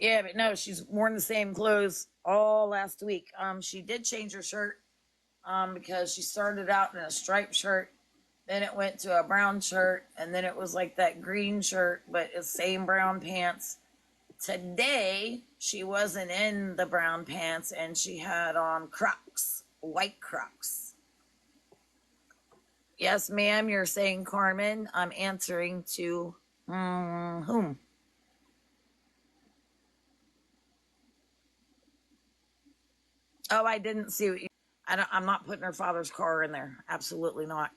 Yeah, but no, she's worn the same clothes all last week. She did change her shirt, because she started out in a striped shirt, then it went to a brown shirt, and then it was like that green shirt, but it's same brown pants. Today, she wasn't in the brown pants, and she had on Crocs, white Crocs. Yes, ma'am, you're saying Carmen. I'm answering to whom? Oh, I didn't see what you. I'm not putting her father's car in there. Absolutely not.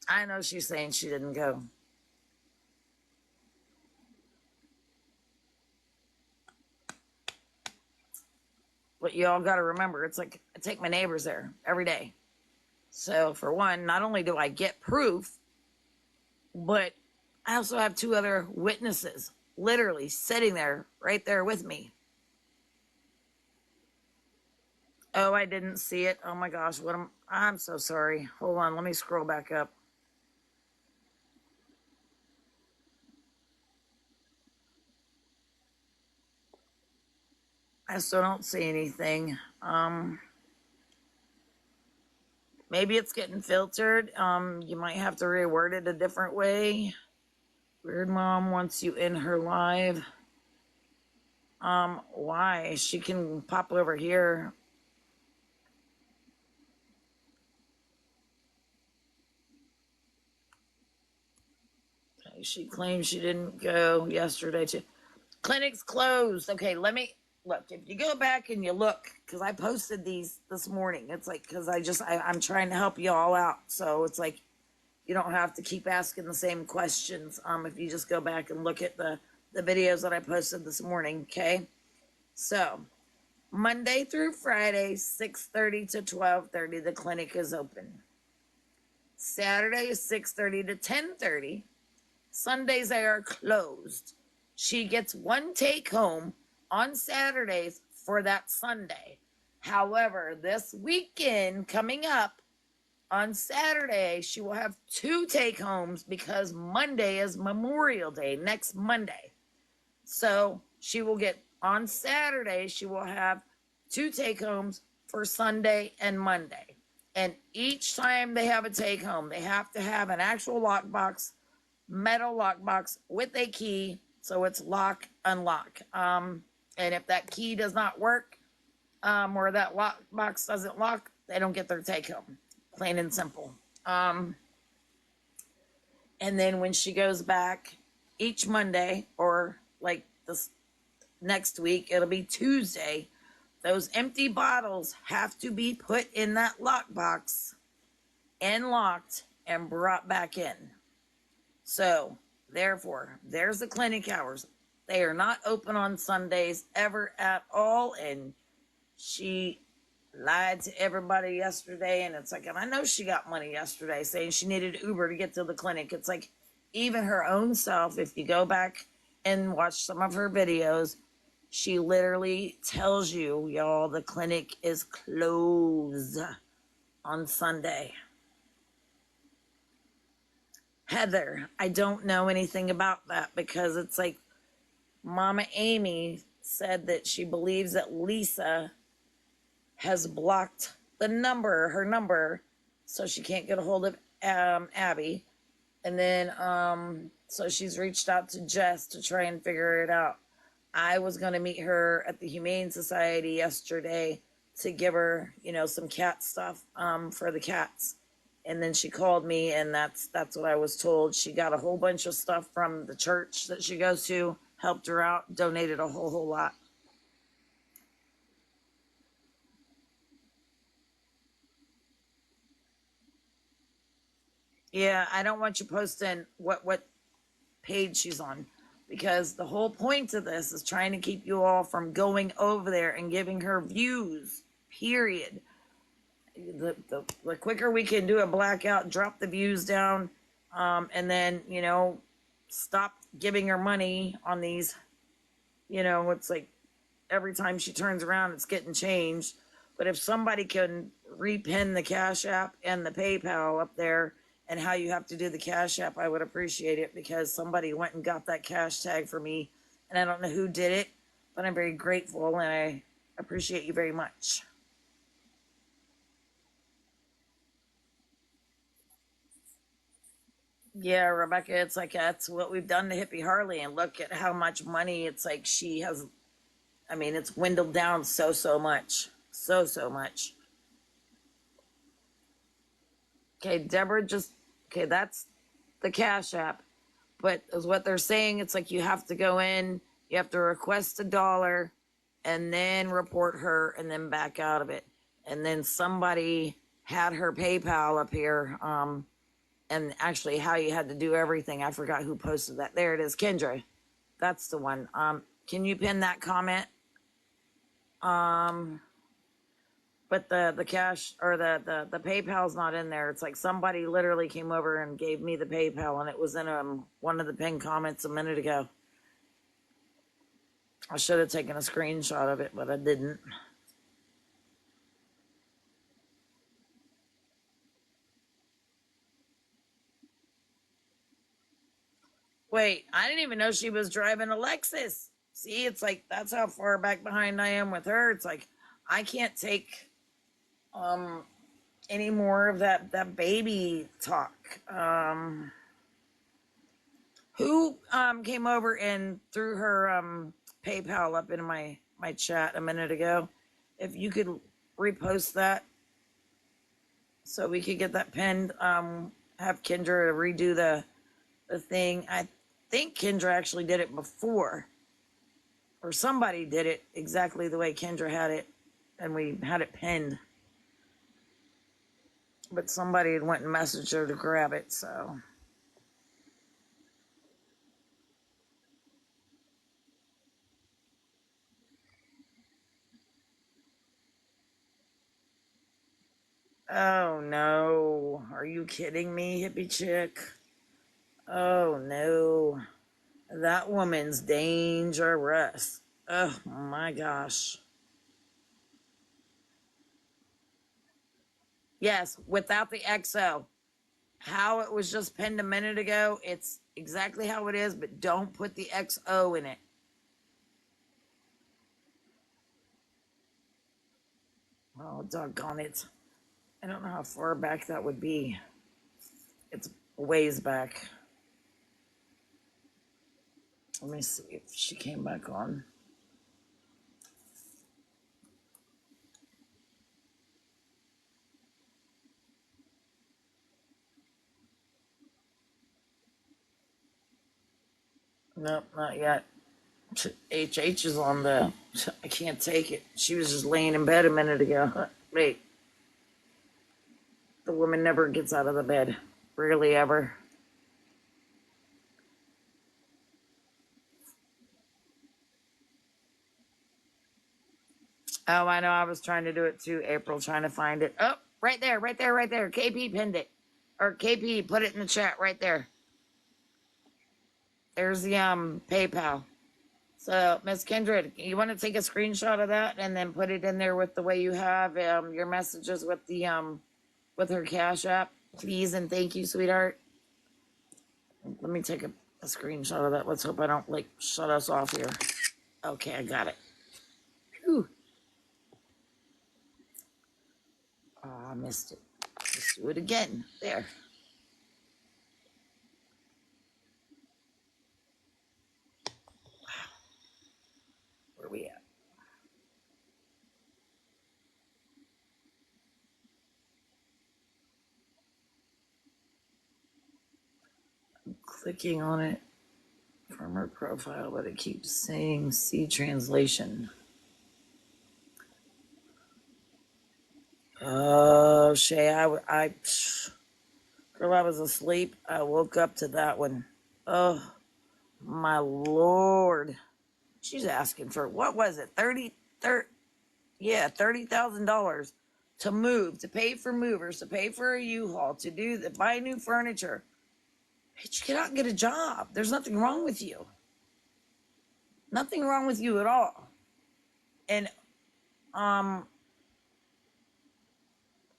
I know she's saying she didn't go. But you all got to remember, it's like I take my neighbors there every day. So, for one, not only do I get proof, but I also have two other witnesses literally sitting there, right there with me. Oh, I didn't see it. Oh my gosh, I'm so sorry. Hold on, let me scroll back up. I still don't see anything. Maybe it's getting filtered. You might have to reword it a different way. Weird Mom wants you in her live. Why? She can pop over here. She claims she didn't go yesterday too. Clinic's closed. Okay, let me look. If you go back and you look, because I posted these this morning, it's like, because I'm trying to help you all out. So it's like, you don't have to keep asking the same questions. If you just go back and look at the videos that I posted this morning, okay? So Monday through Friday, 6:30 to 12:30, the clinic is open. Saturday is 6:30 to 10:30. Sundays they are closed. She gets one take home on Saturdays for that Sunday. However, this weekend coming up on Saturday, she will have two take homes because Monday is Memorial Day, next Monday. So she will get on Saturday, she will have two take homes for Sunday and Monday. And each time they have a take home, they have to have an actual lockbox, metal lockbox with a key, so it's lock, unlock. And if that key does not work, or that lockbox doesn't lock, they don't get their take home. Plain and simple. And then when she goes back each Monday, or like this next week, it'll be Tuesday, those empty bottles have to be put in that lockbox and locked and brought back in. So, therefore, there's the clinic hours. They are not open on Sundays ever at all. And she lied to everybody yesterday. And it's like, and I know she got money yesterday saying she needed Uber to get to the clinic. It's like, even her own self, if you go back and watch some of her videos, she literally tells you, y'all, the clinic is closed on Sunday. Heather, I don't know anything about that because it's like Mama Amy said that she believes that Lisa has blocked her number, so she can't get a hold of Abby. And then, so she's reached out to Jess to try and figure it out. I was going to meet her at the Humane Society yesterday to give her, some cat stuff for the cats. And then she called me, and that's what I was told. She got a whole bunch of stuff from the church that she goes to, helped her out, donated a whole lot. Yeah, I don't want you posting what page she's on, because the whole point of this is trying to keep you all from going over there and giving her views, period. The quicker we can do a blackout, drop the views down, and then, stop giving her money on these, it's like every time she turns around, it's getting changed. But if somebody can repin the Cash App and the PayPal up there and how you have to do the Cash App, I would appreciate it, because somebody went and got that cash tag for me, and I don't know who did it, but I'm very grateful and I appreciate you very much. Yeah, Rebecca, it's like that's what we've done to Hippie Harley, and look at how much money it's like she has. I mean, it's dwindled down so much. So much. Okay, Deborah just okay, that's the Cash App. But as what they're saying, it's like you have to go in, you have to request $1 and then report her and then back out of it. And then somebody had her PayPal up here, and actually how you had to do everything. I forgot who posted that. There it is, Kendra. That's the one. Can you pin that comment? Um, but the cash or the PayPal's not in there. It's like somebody literally came over and gave me the PayPal, and it was in one of the pinned comments a minute ago. I should have taken a screenshot of it, but I didn't. Wait, I didn't even know she was driving a Lexus. See, it's like that's how far back behind I am with her. It's like I can't take um any more of that baby talk. Who came over and threw her PayPal up in my chat a minute ago? If you could repost that so we could get that pinned, have Kendra redo the thing. I think Kendra actually did it before, or somebody did it exactly the way Kendra had it, and we had it pinned. But somebody had went and messaged her to grab it, so. Oh no. Are you kidding me, hippie chick? Oh no. That woman's dangerous. Oh my gosh. Yes, without the XO. How it was just pinned a minute ago, it's exactly how it is, but don't put the XO in it. Oh, doggone it. I don't know how far back that would be. It's a ways back. Let me see if she came back on. Nope, not yet. HH is on the. I can't take it. She was just laying in bed a minute ago. Wait, the woman never gets out of the bed. Rarely ever. Oh, I know. I was trying to do it too, April, trying to find it. Oh, right there, right there, right there. KP pinned it. Or KP put it in the chat right there. There's the PayPal. So, Miss Kindred, you want to take a screenshot of that and then put it in there with the way you have your messages with the with her Cash App, please and thank you, sweetheart. Let me take a screenshot of that. Let's hope I don't like shut us off here. Okay, I got it. Whew. Oh, I missed it. Let's do it again. There. Where we at? I'm clicking on it from her profile, but it keeps saying see translation. Oh, Shay, girl, I was asleep. I woke up to that one. Oh, my Lord. She's asking for, what was it? 30, yeah, $30,000 to move, to pay for movers, to pay for a U-Haul, to buy new furniture. Bitch, get out and get a job. There's nothing wrong with you. Nothing wrong with you at all. And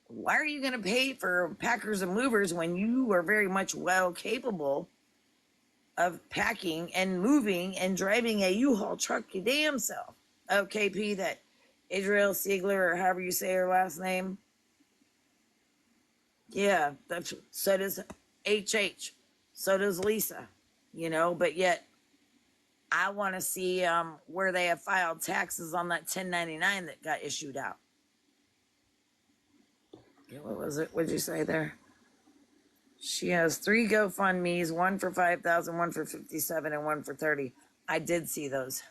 why are you going to pay for packers and movers when you are very much well capable of packing and moving and driving a U-Haul truck your damn self? OKP, that Israel Siegler, or however you say her last name. Yeah, that's, so does HH. So does Lisa. But yet I want to see where they have filed taxes on that 1099 that got issued out. What was it? What'd you say there? She has 3 GoFundMe's, one for 5,000, one for 57, and one for 30. I did see those,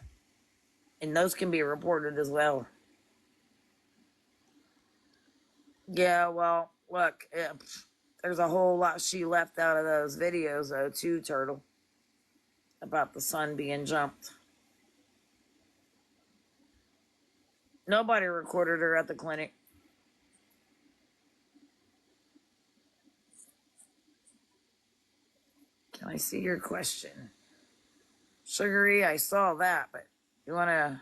and those can be reported as well. Yeah, well, look, there's a whole lot she left out of those videos, though, too, Turtle, about the son being jumped. Nobody recorded her at the clinic. Can I see your question? Sugary, I saw that, but you want to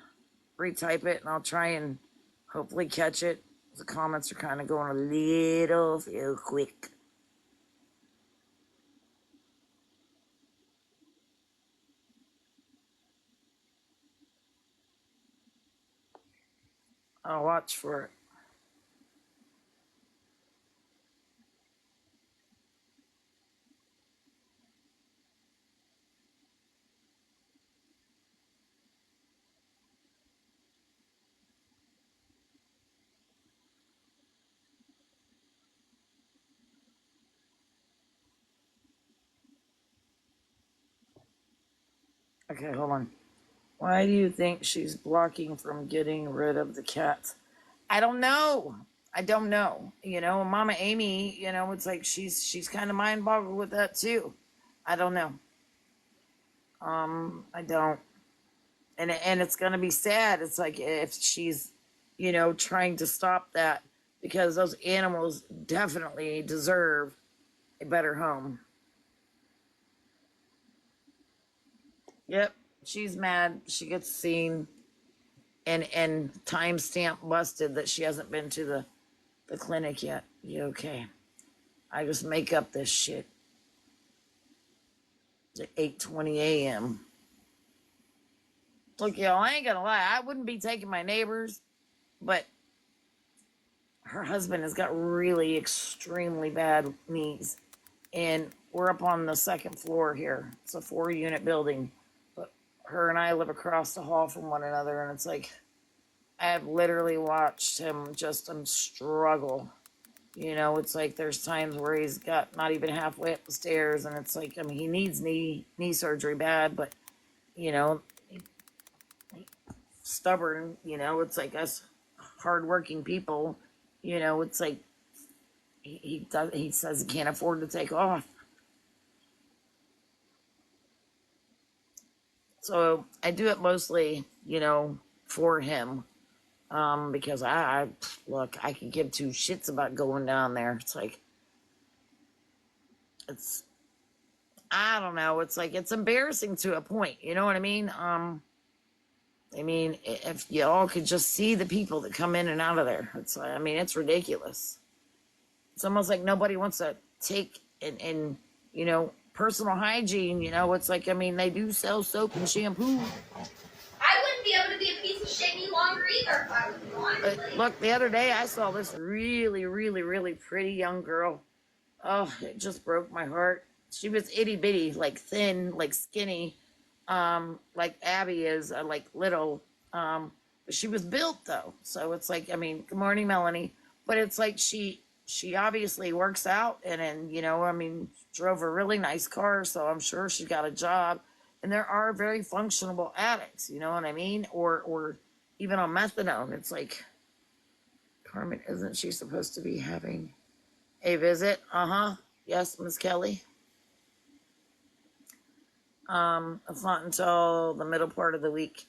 retype it and I'll try and hopefully catch it. The comments are kind of going a little quick. I'll watch for it. Okay, hold on. Why do you think she's blocking from getting rid of the cats? I don't know. I don't know. Mama Amy, it's like she's kind of mind boggled with that too. I don't know. I don't. And it's gonna be sad. It's like if she's, trying to stop that, because those animals definitely deserve a better home. Yep, she's mad. She gets seen and timestamp busted that she hasn't been to the clinic yet. You okay? I just make up this shit. It's at 8:20 a.m. Look, y'all, I ain't gonna lie. I wouldn't be taking my neighbors, but her husband has got really extremely bad knees. And we're up on the second floor here. It's a 4-unit building. But her and I live across the hall from one another. And it's like, I've literally watched him just struggle. It's like there's times where he's got not even halfway up the stairs. And it's like, he needs knee surgery bad. But, stubborn, it's like us hardworking people, it's like he says he can't afford to take off. So I do it mostly, for him, because I look, I could give 2 shits about going down there. It's like, I don't know. It's like, it's embarrassing to a point. You know what I mean? If you all could just see the people that come in and out of there, it's ridiculous. It's almost like nobody wants to take and personal hygiene. It's like, they do sell soap and shampoo. I wouldn't be able to be a piece of shit any longer either if I was honestly. But look, the other day I saw this really, really, really pretty young girl. Oh, it just broke my heart. She was itty bitty, like thin, like skinny, like Abby is, like little. But she was built though, so it's like, good morning, Melanie. But it's like she obviously works out, and drove a really nice car, so I'm sure she got a job. And there are very functional addicts, you know what I mean, or even on methadone. It's like, Carmen, isn't she supposed to be having a visit? Yes, Miss Kelly. It's not until the middle part of the week.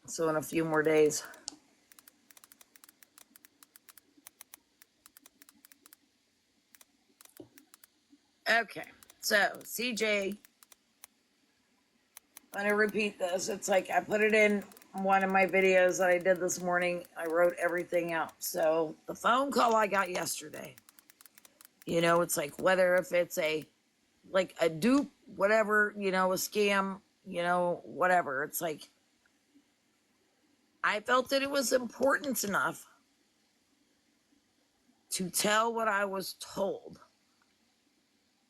So in a few more days. Okay, so CJ, I'm gonna repeat this. It's like I put it in one of my videos that I did this morning, I wrote everything out. So the phone call I got yesterday, it's like whether if it's like a dupe, whatever, a scam, whatever. It's like I felt that it was important enough to tell what I was told.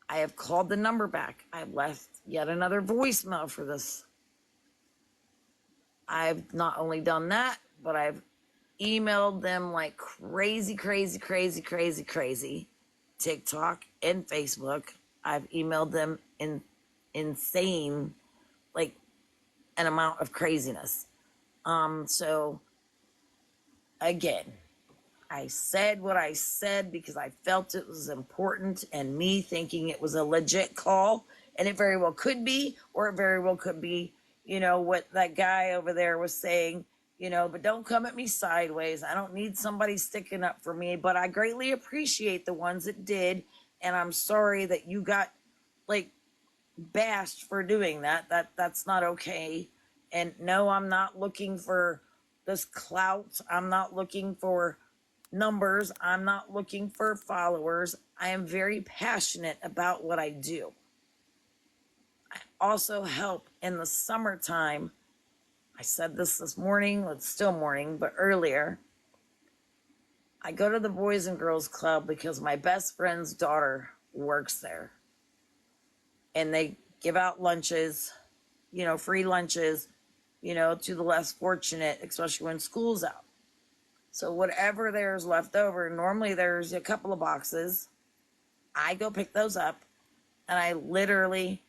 I have called the number back. I've left yet another voicemail for this. I've not only done that, but I've emailed them like crazy, crazy, crazy, crazy, crazy. TikTok and Facebook. I've emailed them in insane, like an amount of craziness. So again, I said what I said because I felt it was important and me thinking it was a legit call, and it very well could be, or it very well could be, what that guy over there was saying, but don't come at me sideways. I don't need somebody sticking up for me, but I greatly appreciate the ones that did. And I'm sorry that you got like bashed for doing that. That's not okay. And no, I'm not looking for this clout. I'm not looking for numbers. I'm not looking for followers. I am very passionate about what I do. I also help in the summertime. I said this morning, well, it's still morning, but earlier. I go to the Boys and Girls Club because my best friend's daughter works there. And they give out lunches, free lunches, to the less fortunate, especially when school's out. So whatever there's left over, normally there's a couple of boxes. I go pick those up and I literally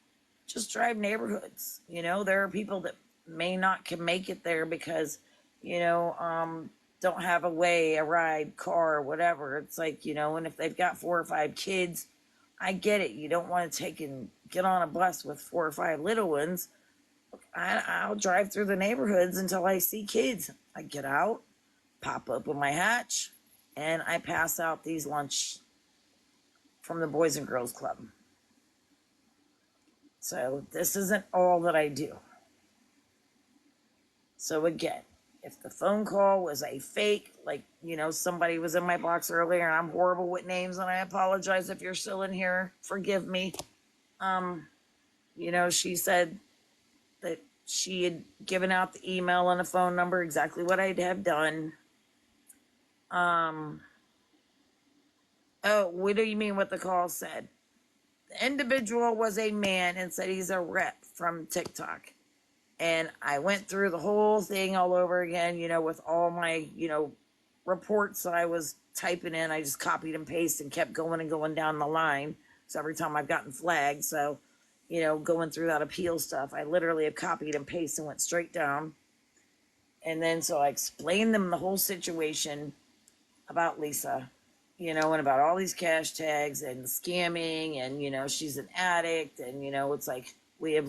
just drive neighborhoods. There are people that can make it there because, don't have a ride, car, car, It's like, and if they've got 4 or 5 kids, I get it. You don't want to take and get on a bus with 4 or 5 little ones. I'll drive through the neighborhoods until I see kids. I get out, pop open my hatch, and I pass out these lunch from the Boys and Girls Club. So this isn't all that I do. So again, if the phone call was a fake, like, somebody was in my box earlier, and I'm horrible with names, and I apologize if you're still in here. Forgive me. She said that she had given out the email and a phone number, exactly what I'd have done. Oh, what do you mean what the call said? The individual was a man and said he's a rep from TikTok. And I went through the whole thing all over again, with all my, reports that I was typing in. I just copied and pasted and kept going and going down the line. So every time I've gotten flagged. So, going through that appeal stuff, I literally have copied and pasted and went straight down. And then so I explained them the whole situation about Lisa, and about all these cash tags and scamming and, she's an addict. And, it's like, we're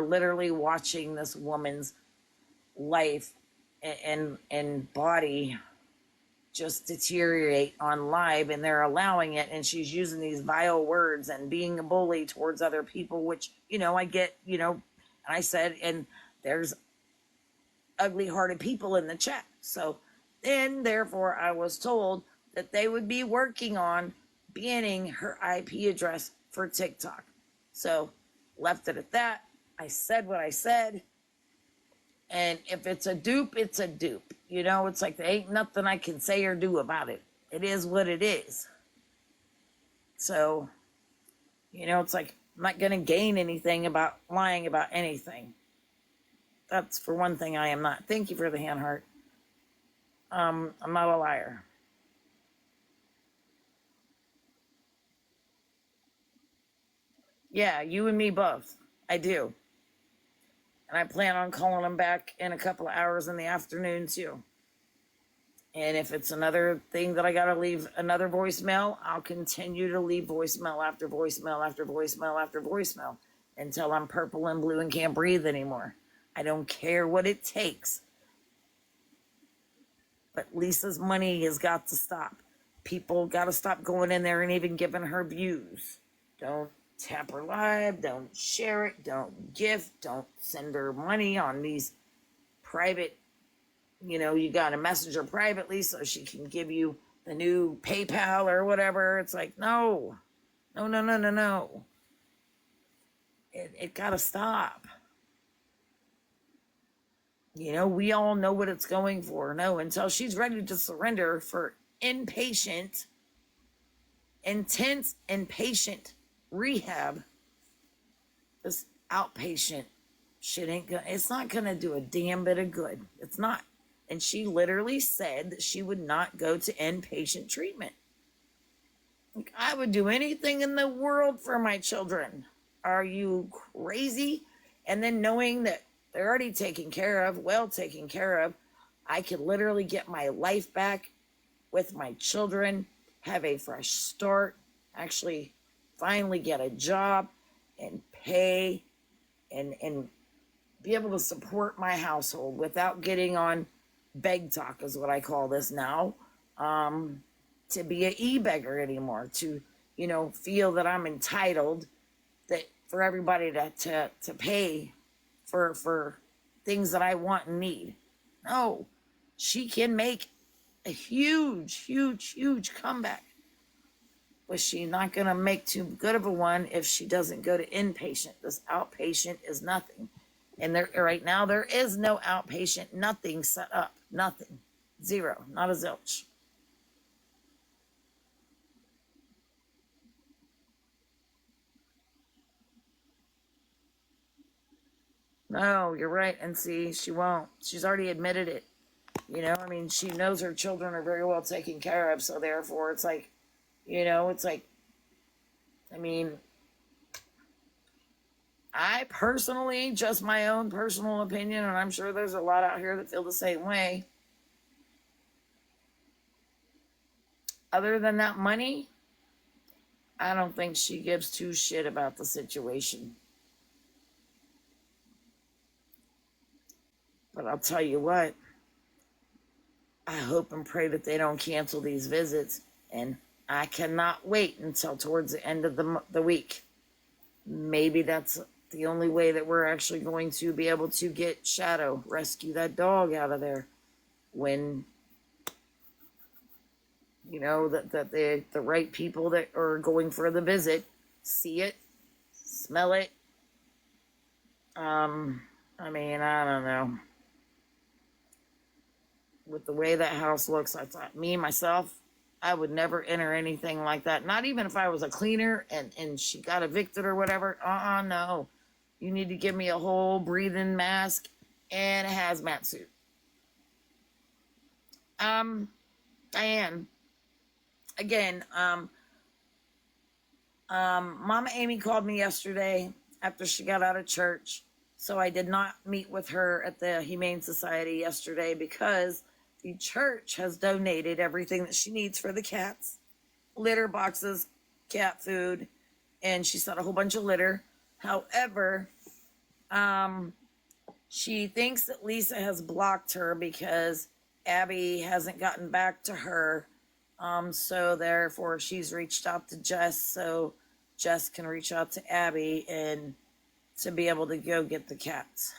literally watching this woman's life and body just deteriorate on live, and they're allowing it, and she's using these vile words and being a bully towards other people, which, I get, and I said, and there's ugly hearted people in the chat. So then therefore I was told that they would be working on banning her IP address for TikTok. So left it at that. I said what I said. And if it's a dupe, it's a dupe. It's like there ain't nothing I can say or do about it. It is what it is. So, it's like I'm not going to gain anything about lying about anything. That's for one thing I am not. Thank you for the hand heart. I'm not a liar. Yeah, you and me both. I do. And I plan on calling them back in a couple of hours in the afternoon too. And if it's another thing that I got to leave another voicemail, I'll continue to leave voicemail after voicemail after voicemail after voicemail until I'm purple and blue and can't breathe anymore. I don't care what it takes. But Lisa's money has got to stop. People got to stop going in there and even giving her views. Don't tap her live, don't share it, don't gift, don't send her money on these private you got to message her privately so she can give you the new PayPal or whatever. It's like, no, no, no, no, no, no. It got to stop. We all know what it's going for. No, until she's ready to surrender for intense inpatient rehab, this outpatient shit it's not gonna do a damn bit of good. It's not. And she literally said that she would not go to inpatient treatment. Like, I would do anything in the world for my children. Are you crazy? And then knowing that they're already taken care of, well taken care of, I could literally get my life back with my children, have a fresh start, actually finally get a job and pay and be able to support my household without getting on beg talk is what I call this now, to be an e-beggar anymore, to, feel that I'm entitled that for everybody to pay for things that I want and need. No, she can make a huge, huge, huge comeback. But she's not going to make too good of a one if she doesn't go to inpatient. This outpatient is nothing. And right now, there is no outpatient, nothing set up. Nothing. Zero. Not a zilch. No, you're right. And see, she won't. She's already admitted it. She knows her children are very well taken care of. So therefore, it's like, I personally, just my own personal opinion, and I'm sure there's a lot out here that feel the same way. Other than that money, I don't think she gives two shit about the situation. But I'll tell you what, I hope and pray that they don't cancel these visits, and I cannot wait until towards the end of the week. Maybe that's the only way that we're actually going to be able to get Shadow, rescue that dog out of there. When, that the right people that are going for the visit see it, smell it. I don't know. With the way that house looks, I thought, myself, I would never enter anything like that. Not even if I was a cleaner and she got evicted or whatever. No. You need to give me a whole breathing mask and a hazmat suit. Diane. Again, Mama Amy called me yesterday after she got out of church. So I did not meet with her at the Humane Society yesterday because the church has donated everything that she needs for the cats. Litter boxes, cat food, and she said a whole bunch of litter. However, she thinks that Lisa has blocked her because Abby hasn't gotten back to her. So therefore she's reached out to Jess so Jess can reach out to Abby and to be able to go get the cats.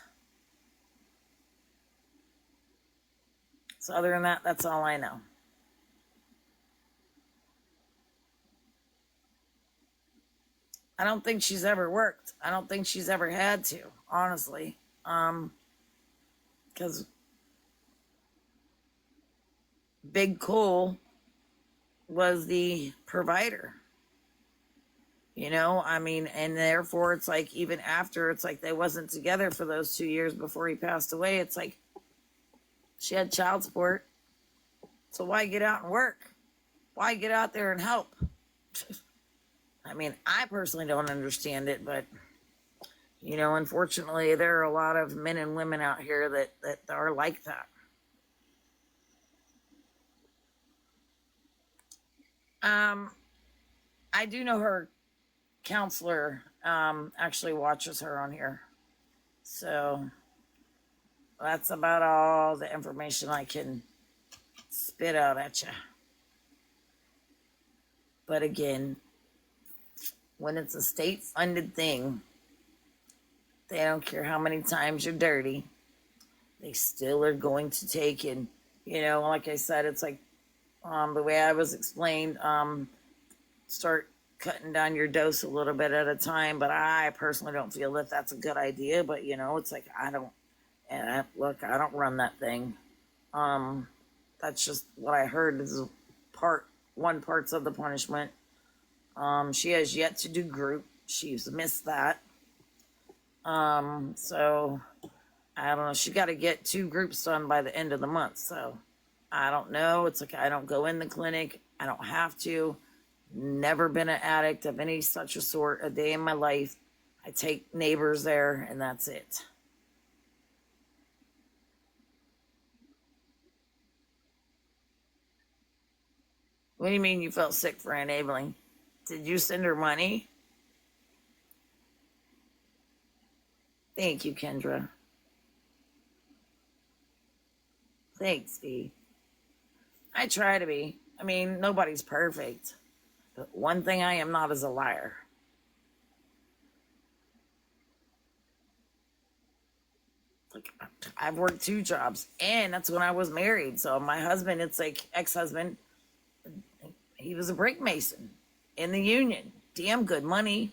So other than that, that's all I know. I don't think she's ever worked. I don't think she's ever had to, honestly. Because Big Cool was the provider. And therefore it's like, even after, it's like they wasn't together for those 2 years before he passed away. It's like, she had child support. So why get out and work? Why get out there and help? I personally don't understand it, but, unfortunately, there are a lot of men and women out here that are like that. I do know her counselor actually watches her on here. So that's about all the information I can spit out at you. But again, when it's a state-funded thing, they don't care how many times you're dirty. they still are going to take, and like I said, it's like the way I was explained, start cutting down your dose a little bit at a time. But I personally don't feel that that's a good idea. But it's like I don't, and look, I don't run that thing. That's just what I heard is one parts of the punishment. She has yet to do group. She's missed that. So I don't know. She got to get 2 groups done by the end of the month. So I don't know. It's like I don't go in the clinic. I don't have to. Never been an addict of any such a sort a day in my life. I take neighbors there, and that's it. What do you mean you felt sick for enabling? Did you send her money? Thank you, Kendra. Thanks, Dee. I try to be. I mean, nobody's perfect. But one thing I am not is a liar. Like, I've worked 2 jobs, and that's when I was married. So my husband, it's like ex-husband, he was a brick mason in the union. Damn good money.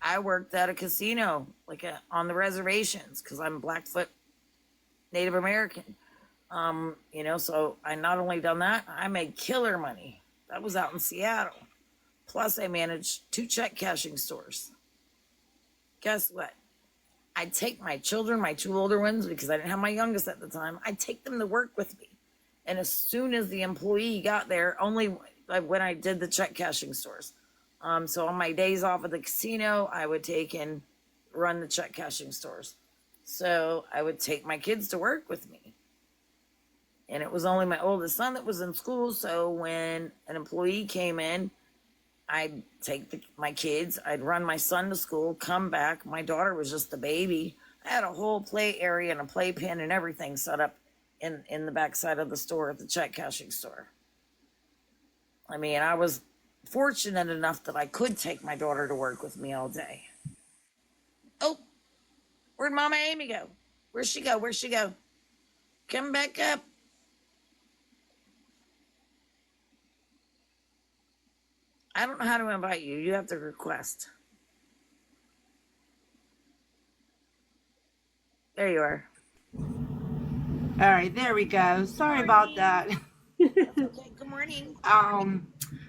I worked at a casino, on the reservations, because I'm Blackfoot Native American. So I not only done that, I made killer money. That was out in Seattle. Plus, I managed 2 check cashing stores. Guess what? I'd take my children, my 2 older ones, because I didn't have my youngest at the time. I'd take them to work with me. And as soon as the employee got there, only when I did the check cashing stores. So on my days off at the casino, I would take and run the check cashing stores. So I would take my kids to work with me. And it was only my oldest son that was in school. So when an employee came in, I'd take my kids, I'd run my son to school, come back. My daughter was just a baby. I had a whole play area and a playpen and everything set up in the backside of the store at the check cashing store. I mean, I was fortunate enough that I could take my daughter to work with me all day. Oh, where'd Mama Amy go? Where'd she go? Where'd she go? Come back up. I don't know how to invite you. You have to request. There you are. All right, there we go. Sorry about that. That's okay. Good morning.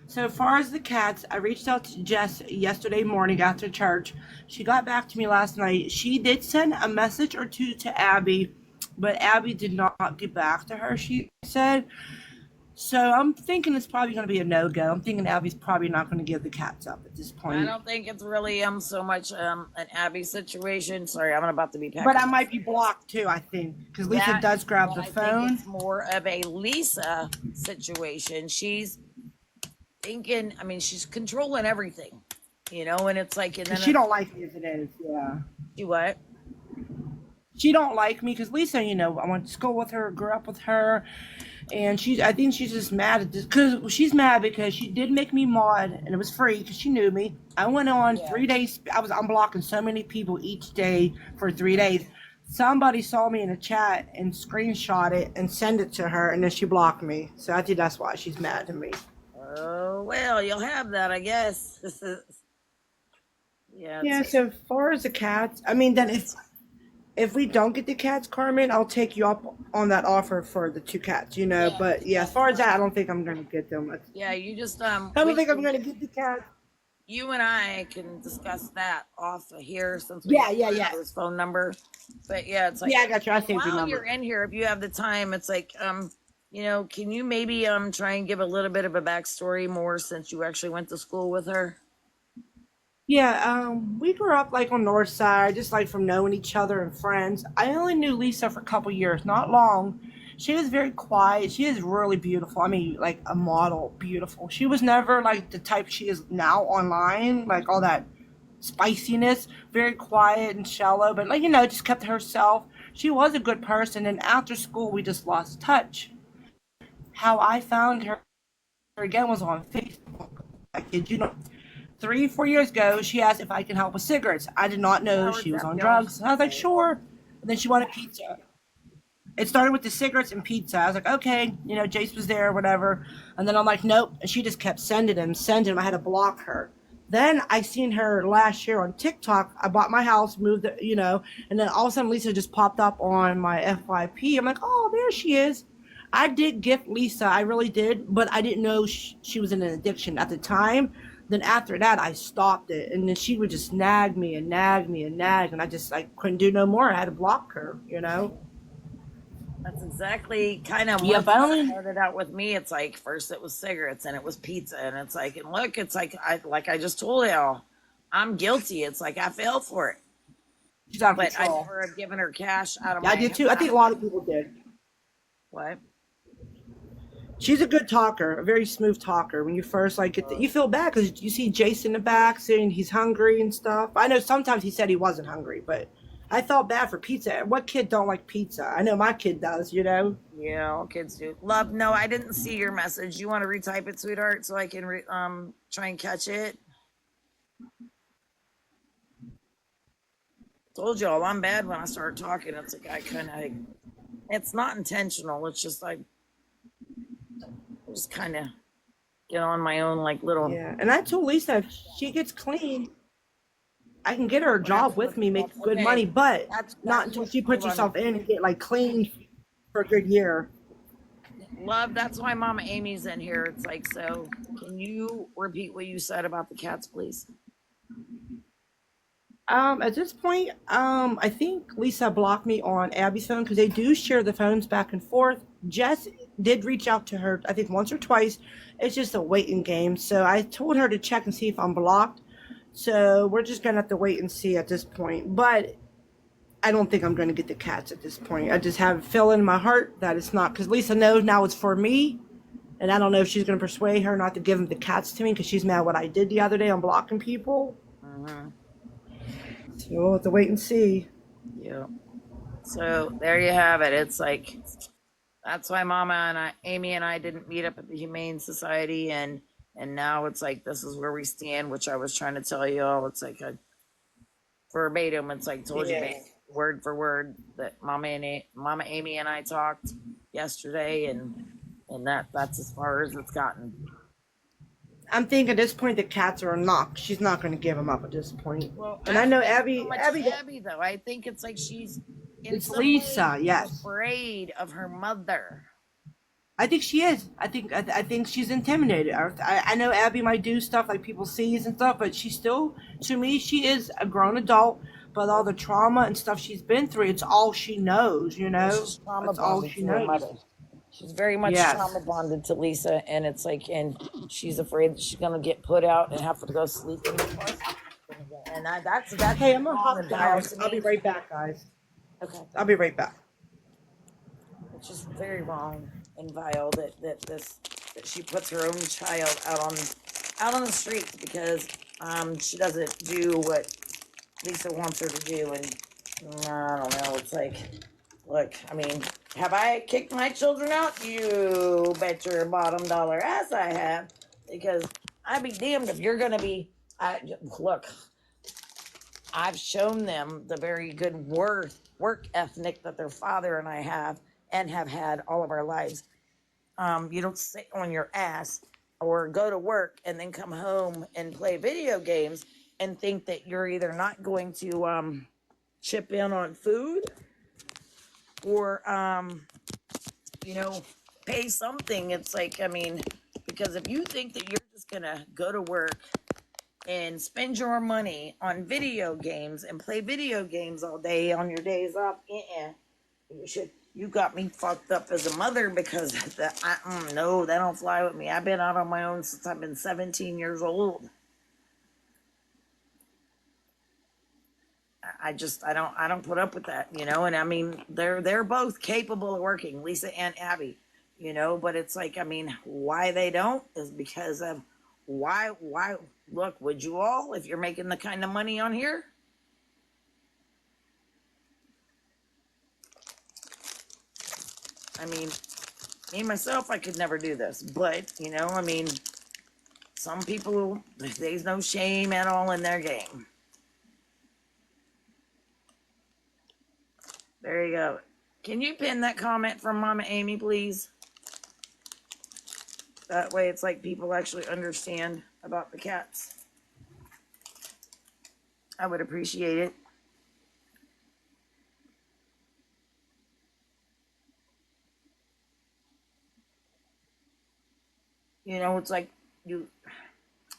So as far as the cats, I reached out to Jess yesterday morning after church. She got back to me last night. She did send a message or 2 to Abby, but Abby did not get back to her, she said. So I'm thinking it's probably going to be a no-go. I'm thinking Abby's probably not going to give the cats up at this I point. don't think it's really so much an Abby situation. Sorry, I'm about to be packed. But I might be blocked too, I think, because Lisa does grab the I phone. think it's more of a Lisa situation. She's thinking, I mean, she's controlling everything, and it's like, and then She don't like me as it is, yeah. she what? She don't like me because Lisa, I went to school with her, grew up with her, and I think she's just mad at this because she's mad because she did make me mod and it was free because she knew me. I went on 3 days. I'm blocking so many people each day for 3 days. Somebody saw me in a chat and screenshot it and sent it to her, and then she blocked me. So I think that's why she's mad at me. Oh well, you'll have that, I guess. Yeah. So as far as the cats, I mean, then if we don't get the cats, Carmen, I'll take you up on that offer for the 2 cats, But yeah, as far as that, I don't think I'm gonna get them. Yeah, you just I don't think I'm gonna get the cats. You and I can discuss that off of here since Yeah. his phone number. But yeah, it's like, Yeah, I got you. I saved your while number. you're in here, if you have the time, it's like can you maybe try and give a little bit of a backstory more since you actually went to school with her? Yeah, we grew up on North Side, just from knowing each other and friends. I only knew Lisa for a couple years, not long. She was very quiet. She is really beautiful. I mean, a model, beautiful. She was never the type she is now online, all that spiciness, very quiet and shallow, but just kept to herself. She was a good person, and after school, we just lost touch. How I found her again was on Facebook. I kid you not. 3-4 years ago, she asked if I can help with cigarettes. I did not know she was on drugs. I was like, sure. And then she wanted pizza. It started with the cigarettes and pizza. I was like, okay, Jace was there, whatever. And then I'm like, nope. And she just kept sending him. I had to block her. Then I seen her last year on TikTok. I bought my house, moved, and then all of a sudden Lisa just popped up on my FYP. I'm like, oh, there she is. I did gift Lisa, I really did, but I didn't know she was in an addiction at the time. Then after that, I stopped it, and then she would just nag me and nag me and nag, and I just like couldn't do no more. I had to block her. That's exactly kind of Yeah, what but I only started out with me. It's like first it was cigarettes and it was pizza, and it's like, and look, it's like I just told y'all, I'm guilty. It's like I fell for it, she's out of but I control. never have given her cash out of Yeah, I my did too. I think a lot of people did. what? She's a good talker, a very smooth talker. When you first like you feel bad because you see Jason in the back saying he's hungry and stuff. I know sometimes he said he wasn't hungry, but I felt bad for pizza. What kid don't like pizza? I know my kid does. Yeah, all kids do. Love, no, I didn't see your message. You want to retype it, sweetheart, so I can try and catch it? Told y'all I'm bad when I start talking. It's like I kind of, it's not intentional. It's just like just kind of get on my own like little. Yeah, and I told Lisa if she gets clean, I can get her a job with me, make good Okay, money, but not that's until what. she Hold puts on, herself in and get like clean for a good year. love. That's why Mama Amy's in here. It's like, so can you repeat what you said about the cats, please? At this point, I think Lisa blocked me on Abby's phone because they do share the phones back and forth. Jess did reach out to her, I think once or twice. It's just a waiting game. So I told her to check and see if I'm blocked. So we're just gonna have to wait and see at this point. But I don't think I'm gonna get the cats at this point. I just have a feeling in my heart that it's not because Lisa knows now it's for me. And I don't know if she's gonna persuade her not to give them the cats to me because she's mad what I did the other day on blocking people. Mm-hmm. So we'll have to wait and see. Yeah. So there you have it. It's like that's why Mama and Amy and I didn't meet up at the Humane Society, and now it's like this is where we stand, which I was trying to tell you all. It's like a verbatim. It's like told you, Yeah. word for word that Mama Amy and I talked yesterday, and that's as far as it's gotten. I'm thinking at this point the cats are a knock. She's not going to give them up at this point. Well, And I I don't know think so Abby. much Abby, Abby though. I think it's like she's in it's some ways Lisa. Yes, afraid of her mother. I think she is. I think she's intimidated. I know Abby might do stuff like people sees and stuff, but she still, to me, she is a grown adult. But all the trauma and stuff she's been through, it's all she knows. She's trauma That's all bonded she to her knows. mother. She's very much Yes. trauma bonded to Lisa, and it's like, and she's afraid that she's gonna get put out and have to go sleep in the bus. And that's Hey, I'm gonna wrong hop and down. vile to I'll be me. right back, guys. Okay, I'll be right back. it's just very wrong and vile that she puts her own child out on the streets because she doesn't do what Lisa wants her to do, and I don't know. It's like, look, I mean, have I kicked my children out? You bet your bottom dollar ass I have, because I'd be damned if you're gonna be. Look, I've shown them the very good work ethic that their father and I have and have had all of our lives. You don't sit on your ass or go to work and then come home and play video games and think that you're either not going to chip in on food or you know, pay something. It's like, I mean, because if you think that you're just gonna go to work and spend your money on video games and play video games all day on your days off, you got me fucked up as a mother because no, that don't fly with me. I've been out on my own since I've been 17 years old. I don't put up with that, and I mean they're both capable of working, Lisa and Abby, but it's like, I mean, why they don't is because of why look, would you all, if you're making the kind of money on here? I mean, me myself, I could never do this, but I mean, some people, there's no shame at all in their game. There you go. Can you pin that comment from Mama Amy, please? That way it's like people actually understand about the cats. I would appreciate it. You know, it's like you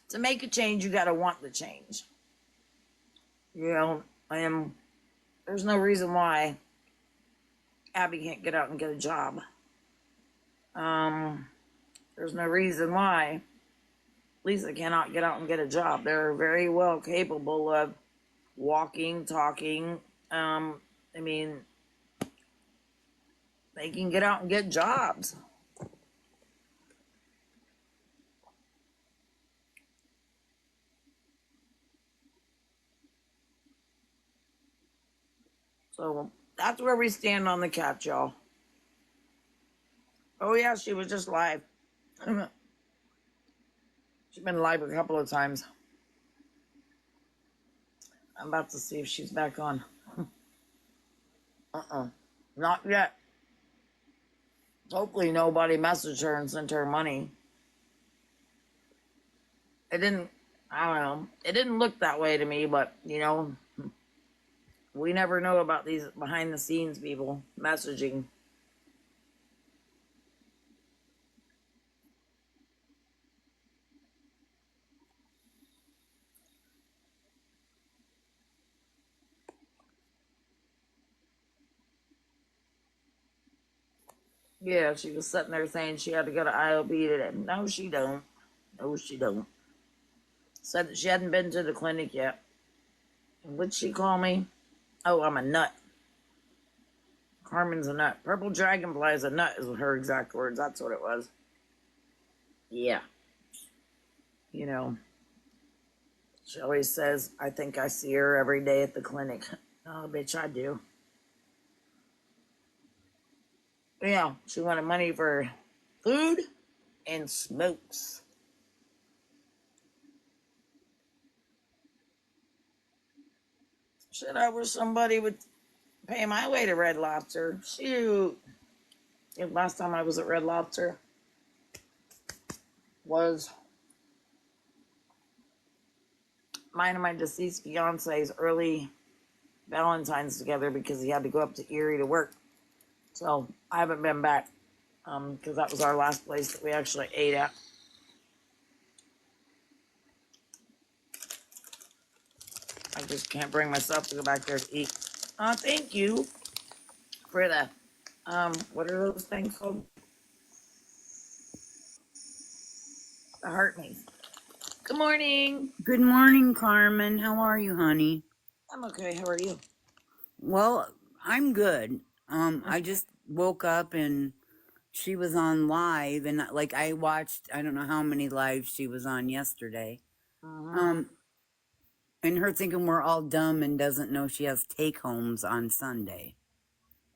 to make a change, you gotta want the change. You know, and there's no reason why Abby can't get out and get a job. There's no reason why Lisa cannot get out and get a job. They're very well capable of walking, talking. I mean, they can get out and get jobs. So that's where we stand on the cat, y'all. Oh yeah, she was just live. She's been live a couple of times. I'm about to see if she's back on. Not yet. Hopefully nobody messaged her and sent her money. It didn't, I don't know. It didn't look that way to me, but you know, we never know about these behind the scenes people messaging. Yeah, she was sitting there saying she had to go to IOB today. No, she don't. No, she don't. Said that she hadn't been to the clinic yet. What'd she call me? Oh, I'm a nut. Carmen's a nut. Purple dragonfly is a nut, is her exact words. That's what it was. Yeah. You know, she always says, I think I see her every day at the clinic. Oh, bitch, I do. Yeah, she wanted money for food and smokes. Shit, I wish somebody would pay my way to Red Lobster. Shoot. The last time I was at Red Lobster was mine and my deceased fiance's early Valentine's together because he had to go up to Erie to work. So I haven't been back because that was our last place that we actually ate at. I just can't bring myself to go back there to eat. Thank you for the what are those things called? The heart maze. Good morning. Good morning, Carmen. How are you, honey? I'm okay. How are you? Well, I'm good. I just woke up and she was on live, and like I watched, I don't know how many lives she was on yesterday. Uh-huh. And her thinking we're all dumb and doesn't know she has take homes on Sunday.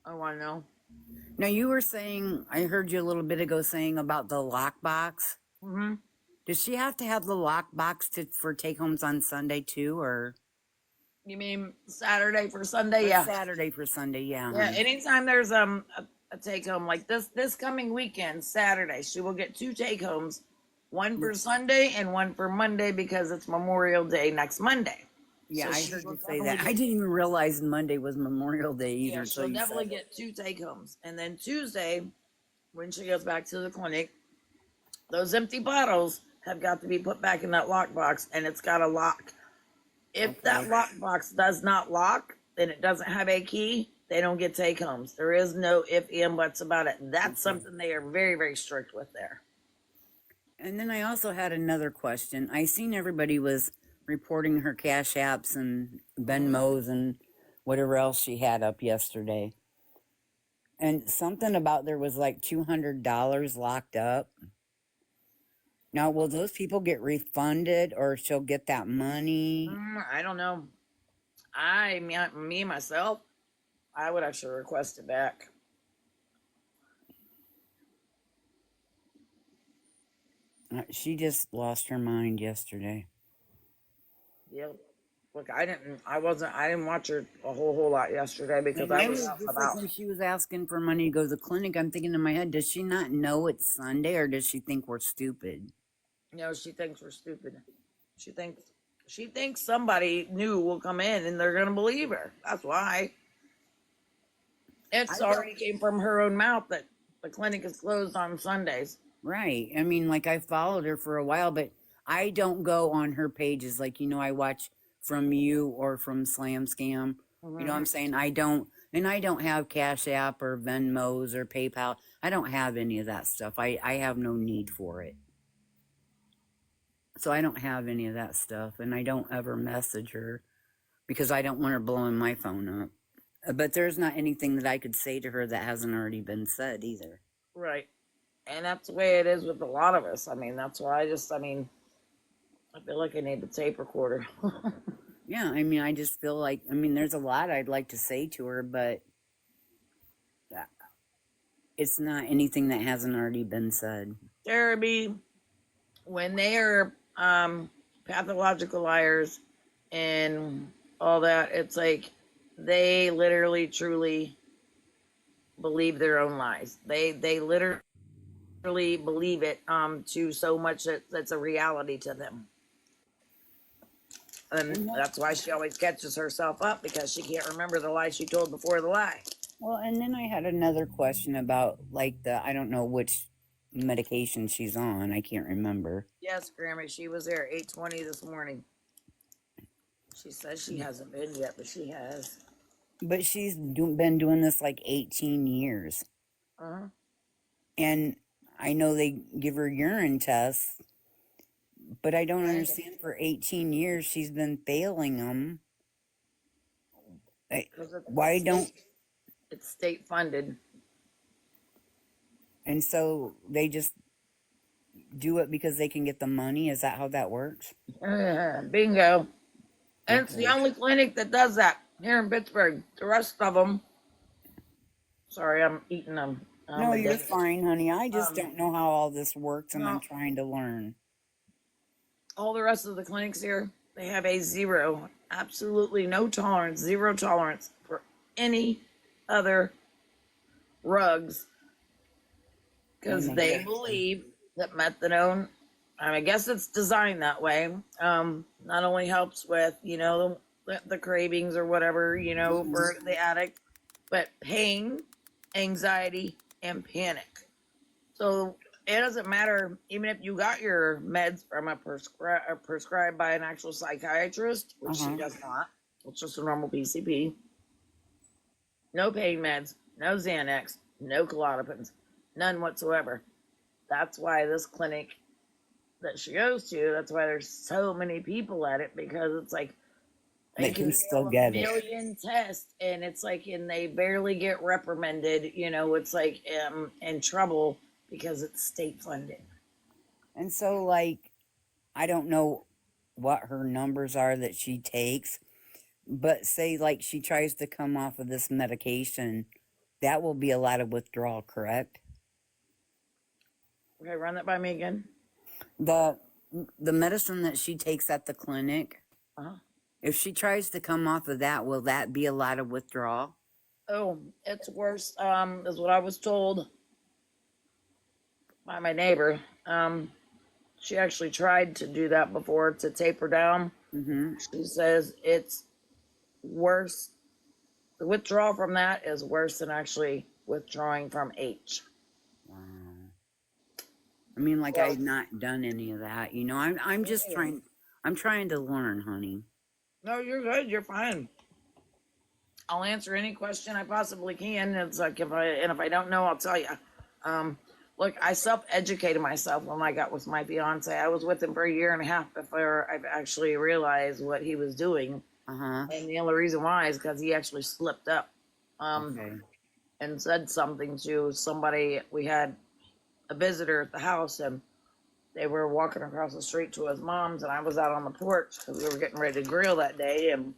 I want to know. Now you were saying, I heard you a little bit ago saying about the lockbox. Mm-hmm. Does she have to have the lockbox for take homes on Sunday too, or You mean Saturday for Sunday? Yeah. Saturday for Sunday? Yeah, Yeah. honey. Anytime there's a take home like this coming weekend, Saturday, she will get 2 take homes, one for Sunday and one for Monday because it's Memorial Day next Monday. Yeah, So I she heard will you say that. definitely I didn't even realize Monday was Memorial Day Yeah, either until she'll you definitely said it. get 2 take homes, and then Tuesday, when she goes back to the clinic, those empty bottles have got to be put back in that lockbox, and it's got a lock. If that Okay. lockbox does not lock, then it doesn't have a key. They don't get take homes. There is no if and buts about it. That's Okay. something they are very, very strict with there. And then I also had another question. I seen everybody was reporting her Cash Apps and Venmos and whatever else she had up yesterday. And something about there was like $200 locked up. Now, will those people get refunded or she'll get that money? I don't know. Me myself, I would actually request it back. She just lost her mind yesterday. Yep. Look, I didn't watch her a whole lot yesterday because And I I was was out and just like about. when she was asking for money to go to the clinic, I'm thinking in my head, does she not know it's Sunday or does she think we're stupid? You know, she thinks we're stupid. She thinks she thinks somebody new will come in and they're gonna believe her. That's why. I It's don't. already came from her own mouth that the clinic is closed on Sundays. Right. I mean, like I followed her for a while, but I don't go on her pages. Like, I watch from you or from Slam Scam. You know what Hmm. I'm saying? I don't, and I don't have Cash App or Venmos or PayPal. I don't have any of that stuff. I have no need for it. So I don't have any of that stuff. And I don't ever message her because I don't want her blowing my phone up. But there's not anything that I could say to her that hasn't already been said either. Right. And that's the way it is with a lot of us. I mean, that's why I feel like I need the tape recorder. Yeah, I mean, I just feel like, there's a lot I'd like to say to her, but uh, it's not anything that hasn't already been said. Jeremy, when they are pathological liars and all that, it's like they literally truly believe their own lies. They literally believe it to so much that that's a reality to them. And And that's why she always catches herself up because she can't remember the lie she told before the lie. well, and then I had another question about like I don't know which medication she's on. I can't remember. Yes, Grammy, she was there 8:20 this morning. She says she hasn't been yet, but she has. But she's been doing this like 18 years. Uh-huh. And I know they give her urine tests, but I don't Right. understand for 18 years she's been failing them. Because Why don't, it's state funded. and so they just do it because they can get the money? Is that how that works? Bingo. And it's the Okay. only clinic that does that here in Pittsburgh. The rest of them, sorry, I'm eating them. No, A you're day. fine, honey. I just Um, don't know how all this works and I'm no, trying to learn. all the rest of the clinics here, they have a zero, absolutely no tolerance, zero tolerance for any other rugs Oh because my they goodness. believe that methadone, I guess it's designed that way, not only helps with, the cravings or whatever, Mhm. for the addict, but pain, anxiety, and panic. So it doesn't matter, even if you got your meds from a prescribed by an actual psychiatrist, which she Uh-huh. does not. It's just a normal PCP. No pain meds, no Xanax, no Klonopins, none whatsoever. That's why this clinic that she goes to, that's why there's so many people at it because it's like they They can can still fail a get it. million tests and it's like, and they barely get reprimanded, it's like in trouble because it's state funded. And so, like, I don't know what her numbers are that she takes, but say, like, she tries to come off of this medication, that will be a lot of withdrawal, correct? Okay, run that by me again. The the medicine that she takes at the clinic, Uh-huh. if she tries to come off of that, will that be a lot of withdrawal? Oh, it's worse, is what I was told by my neighbor. She actually tried to do that before to taper down. Mm-hmm. She says it's worse. The withdrawal from that is worse than actually withdrawing from H. Wow. I mean, like, Well, I've not done any of that. I'm just trying. I'm trying to learn, honey. no, you're good. You're fine. I'll answer any question I possibly can. It's like if I don't know, I'll tell you. Um, Look, I self-educated myself when I got with my fiance. I was with him for a year and a half before I actually realized what he was doing, Uh-huh. and the only reason why is because he actually slipped up, Okay. and said something to somebody. We had a visitor at the house, and they were walking across the street to his mom's, and I was out on the porch because we were getting ready to grill that day, and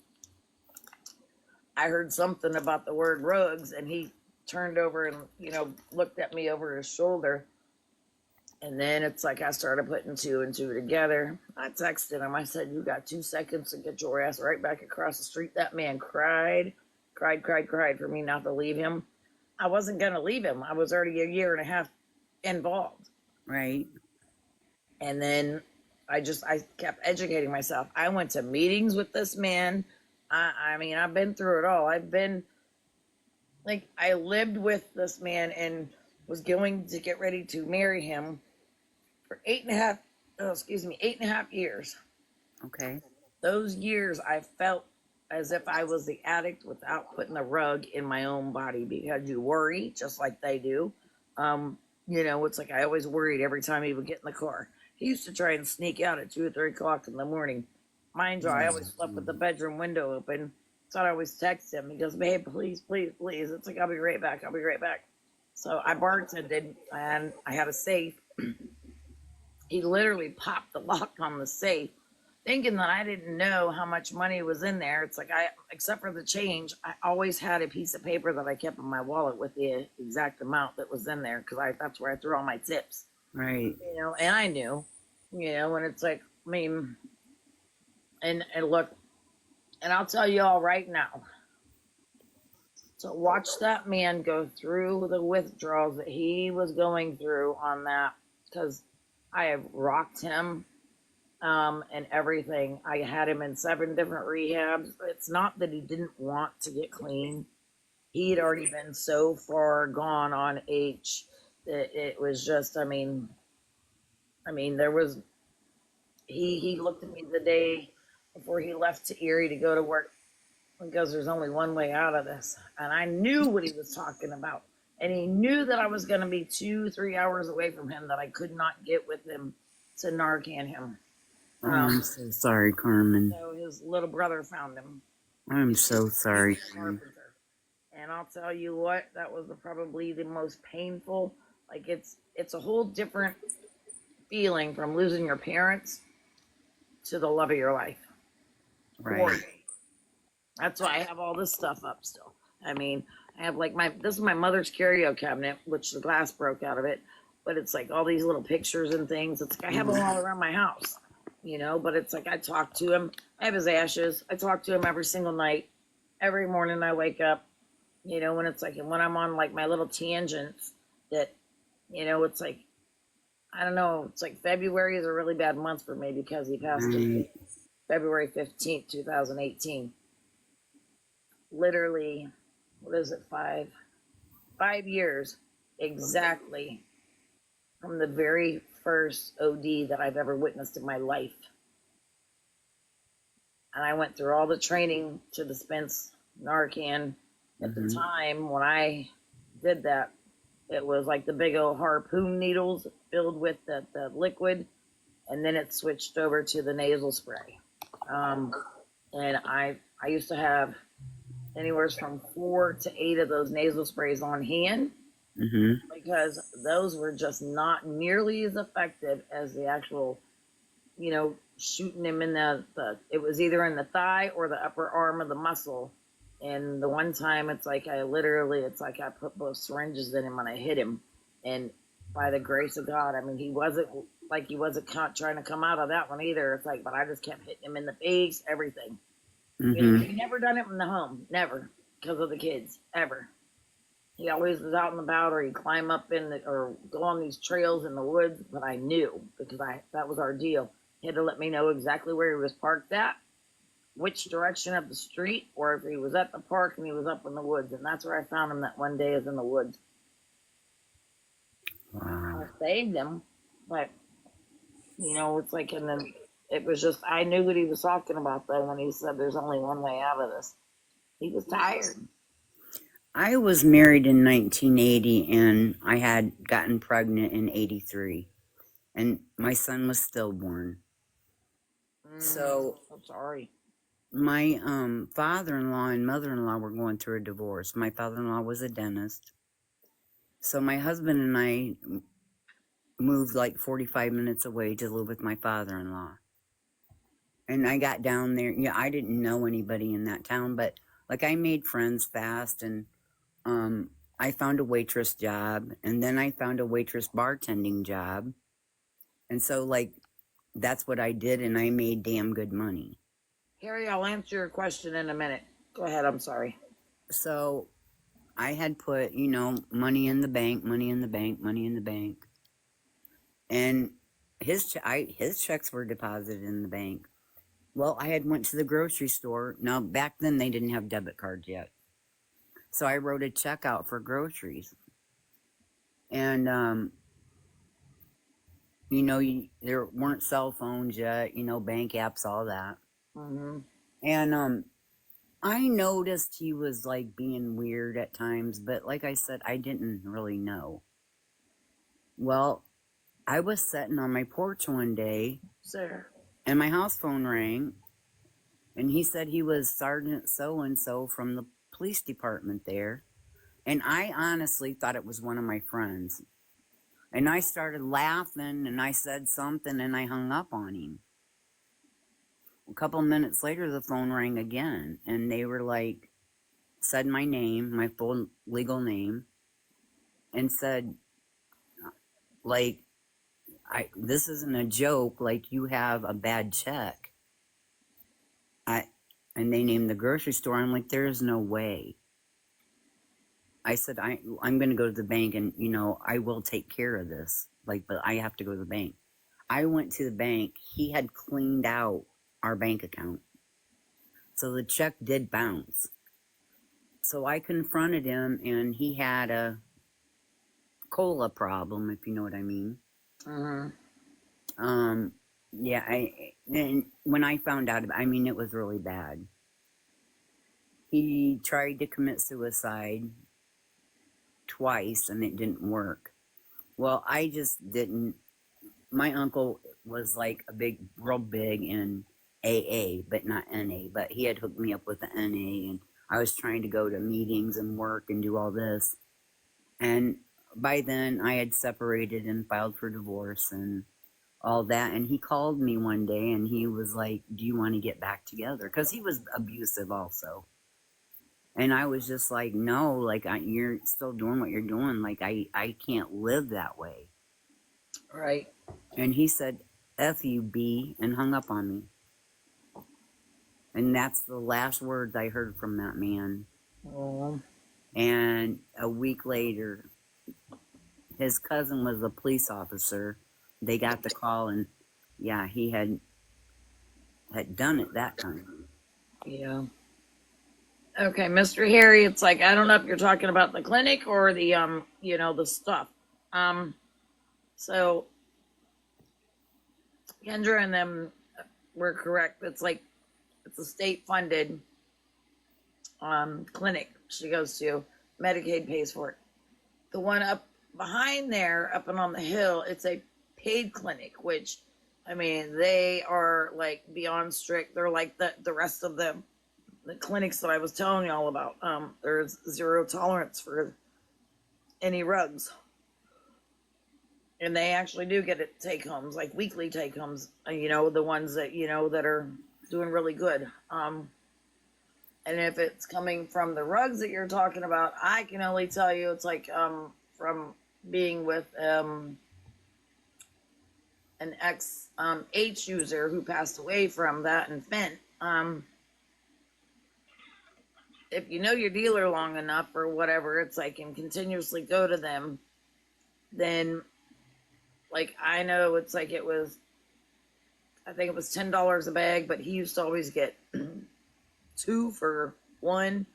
I heard something about the word rugs, and he turned over and looked at me over his shoulder, And then it's like I started putting two and two together. I texted him. I said, "You got 2 seconds to get your ass right back across the street." That man cried, cried, cried, cried for me not to leave him. I wasn't going to leave him. I was already a year and a half involved. Right. And then I kept educating myself. I went to meetings with this man. I mean, I've been through it all. I lived with this man and was going to get ready to marry him for 8.5 years. Okay. Those years I felt as if I was the addict without putting the rug in my own body, because you worry just like they do. It's like I always worried every time he would get in the car. He used to try and sneak out at 2 or 3 o'clock in the morning. Mind you, I always slept with the bedroom window open. So I'd always text him. He goes, "Babe, please, please, please." It's like, "I'll be right back. I'll be right back." So I bartended and I had a safe. He literally popped the lock on the safe, thinking that I didn't know how much money was in there. It's like except for the change, I always had a piece of paper that I kept in my wallet with the exact amount that was in there, because that's where I threw all my tips. Right. And I knew, and it's like, I mean, and look, and I'll tell you all right now, to watch that man go through the withdrawals that he was going through on that, because I have rocked him and everything. I had him in 7 different rehabs. It's not that he didn't want to get clean. He had already been so far gone on H that it was just, I mean, there was, he looked at me the day before he left to Erie to go to work, because there's only one way out of this. And I knew what he was talking about. And he knew that I was going to be 2-3 hours away from him, that I could not get with him to Narcan him. I'm so sorry, Carmen. So his little brother found him. I'm so sorry. Carpenter. And I'll tell you what, that was probably the most painful. Like, it's a whole different feeling from losing your parents to the love of your life. Right. That's why I have all this stuff up still. I mean, I have like this is my mother's curio cabinet, which the glass broke out of it, but it's like all these little pictures and things. It's like I have them all around my house, but it's like I talk to him. I have his ashes. I talk to him every single night. Every morning I wake up, when it's like, and when I'm on like my little tangents that, it's like, I don't know, it's like February is a really bad month for me because he passed away February 15th, 2018. Literally, what is it, 5 years exactly from the very first OD that I've ever witnessed in my life. And I went through all the training to dispense Narcan. At the time when I did that, it was like the big old harpoon needles filled with the liquid, and then it switched over to the nasal spray. And I used to have anywhere from 4 to 8 of those nasal sprays on hand, because those were just not nearly as effective as the actual, shooting him in it was either in the thigh or the upper arm of the muscle. And the one time it's like I put both syringes in him and I hit him. And by the grace of God, I mean, he wasn't trying to come out of that one either. It's like, but I just kept hitting him in the face, everything. He never done it in the home, never, because of the kids, ever. He always was out and about, or he'd climb up or go on these trails in the woods. But I knew, because that was our deal. He had to let me know exactly where he was parked at, which direction of the street, or if he was at the park and he was up in the woods. And that's where I found him that one day, is in the woods. Wow. I saved him, but it's like, and then it was just, I knew what he was talking about though when he said there's only one way out of this. He was tired. I was married in 1980 and I had gotten pregnant in 83, and my son was stillborn. So I'm sorry. my father-in-law and mother-in-law were going through a divorce. My father-in-law was a dentist. So my husband and I moved like 45 minutes away to live with my father-in-law. And I got down there. Yeah, I didn't know anybody in that town, but like I made friends fast, and I found a waitress job, and then I found a waitress bartending job. And so, like, that's what I did, and I made damn good money. Harry, I'll answer your question in a minute. Go ahead. I'm sorry. So I had put, money in the bank, money in the bank, money in the bank. And his checks were deposited in the bank. Well, I had went to the grocery store. Now, back then, they didn't have debit cards yet. So I wrote a check out for groceries. And, there weren't cell phones yet, bank apps, all that. Mm-hmm. And I noticed he was like being weird at times, but like I said, I didn't really know. Well, I was sitting on my porch one day Sir. and my house phone rang, and he said he was Sergeant so and so from the police department there. And I honestly thought it was one of my friends. And I started laughing and I said something and I hung up on him. A couple minutes later, the phone rang again, and they were like, said my name, my full legal name, and said, like, this isn't a joke, like, you have a bad check. And they named the grocery store. I'm like, there is no way. I said, I'm going to go to the bank and, I will take care of this. Like, but I have to go to the bank. I went to the bank. He had cleaned out our bank account. So the check did bounce. So I confronted him, and he had a cola problem, if you know what I mean. Mm-hmm. Yeah, and when I found out, it was really bad. He tried to commit suicide twice, and it didn't work. Well, I just didn't. My uncle was like real big in AA, but not NA. But he had hooked me up with the NA, and I was trying to go to meetings and work and do all this. And by then, I had separated and filed for divorce and all that. And he called me one day, and he was like, "Do you want to get back together?" Because he was abusive also. And I was just like, "No, like, you're still doing what you're doing. Like, I can't live that way." Right. And he said, "F you, B," and hung up on me. And that's the last words I heard from that man. Oh. And a week later, his cousin was a police officer. They got the call, and yeah, he had done it that time. Yeah. Okay, Mr. Harry, it's like, I don't know if you're talking about the clinic or the the stuff. So Kendra and them were correct. It's like, it's a state funded clinic she goes to. Medicaid pays for it. The one up behind there, up and on the hill, it's a paid clinic, which, they are like beyond strict. They're like the rest of the clinics that I was telling you all about. There's zero tolerance for any rugs. And they actually do get it take homes, like weekly take homes, the ones that, that are doing really good. And if it's coming from the rugs that you're talking about, I can only tell you it's like, from being with, an ex, H user who passed away from that and fent. If you know your dealer long enough or whatever, it's like, and continuously go to them, then, like, I know it's like, I think it was $10 a bag, but he used to always get 2 for 1.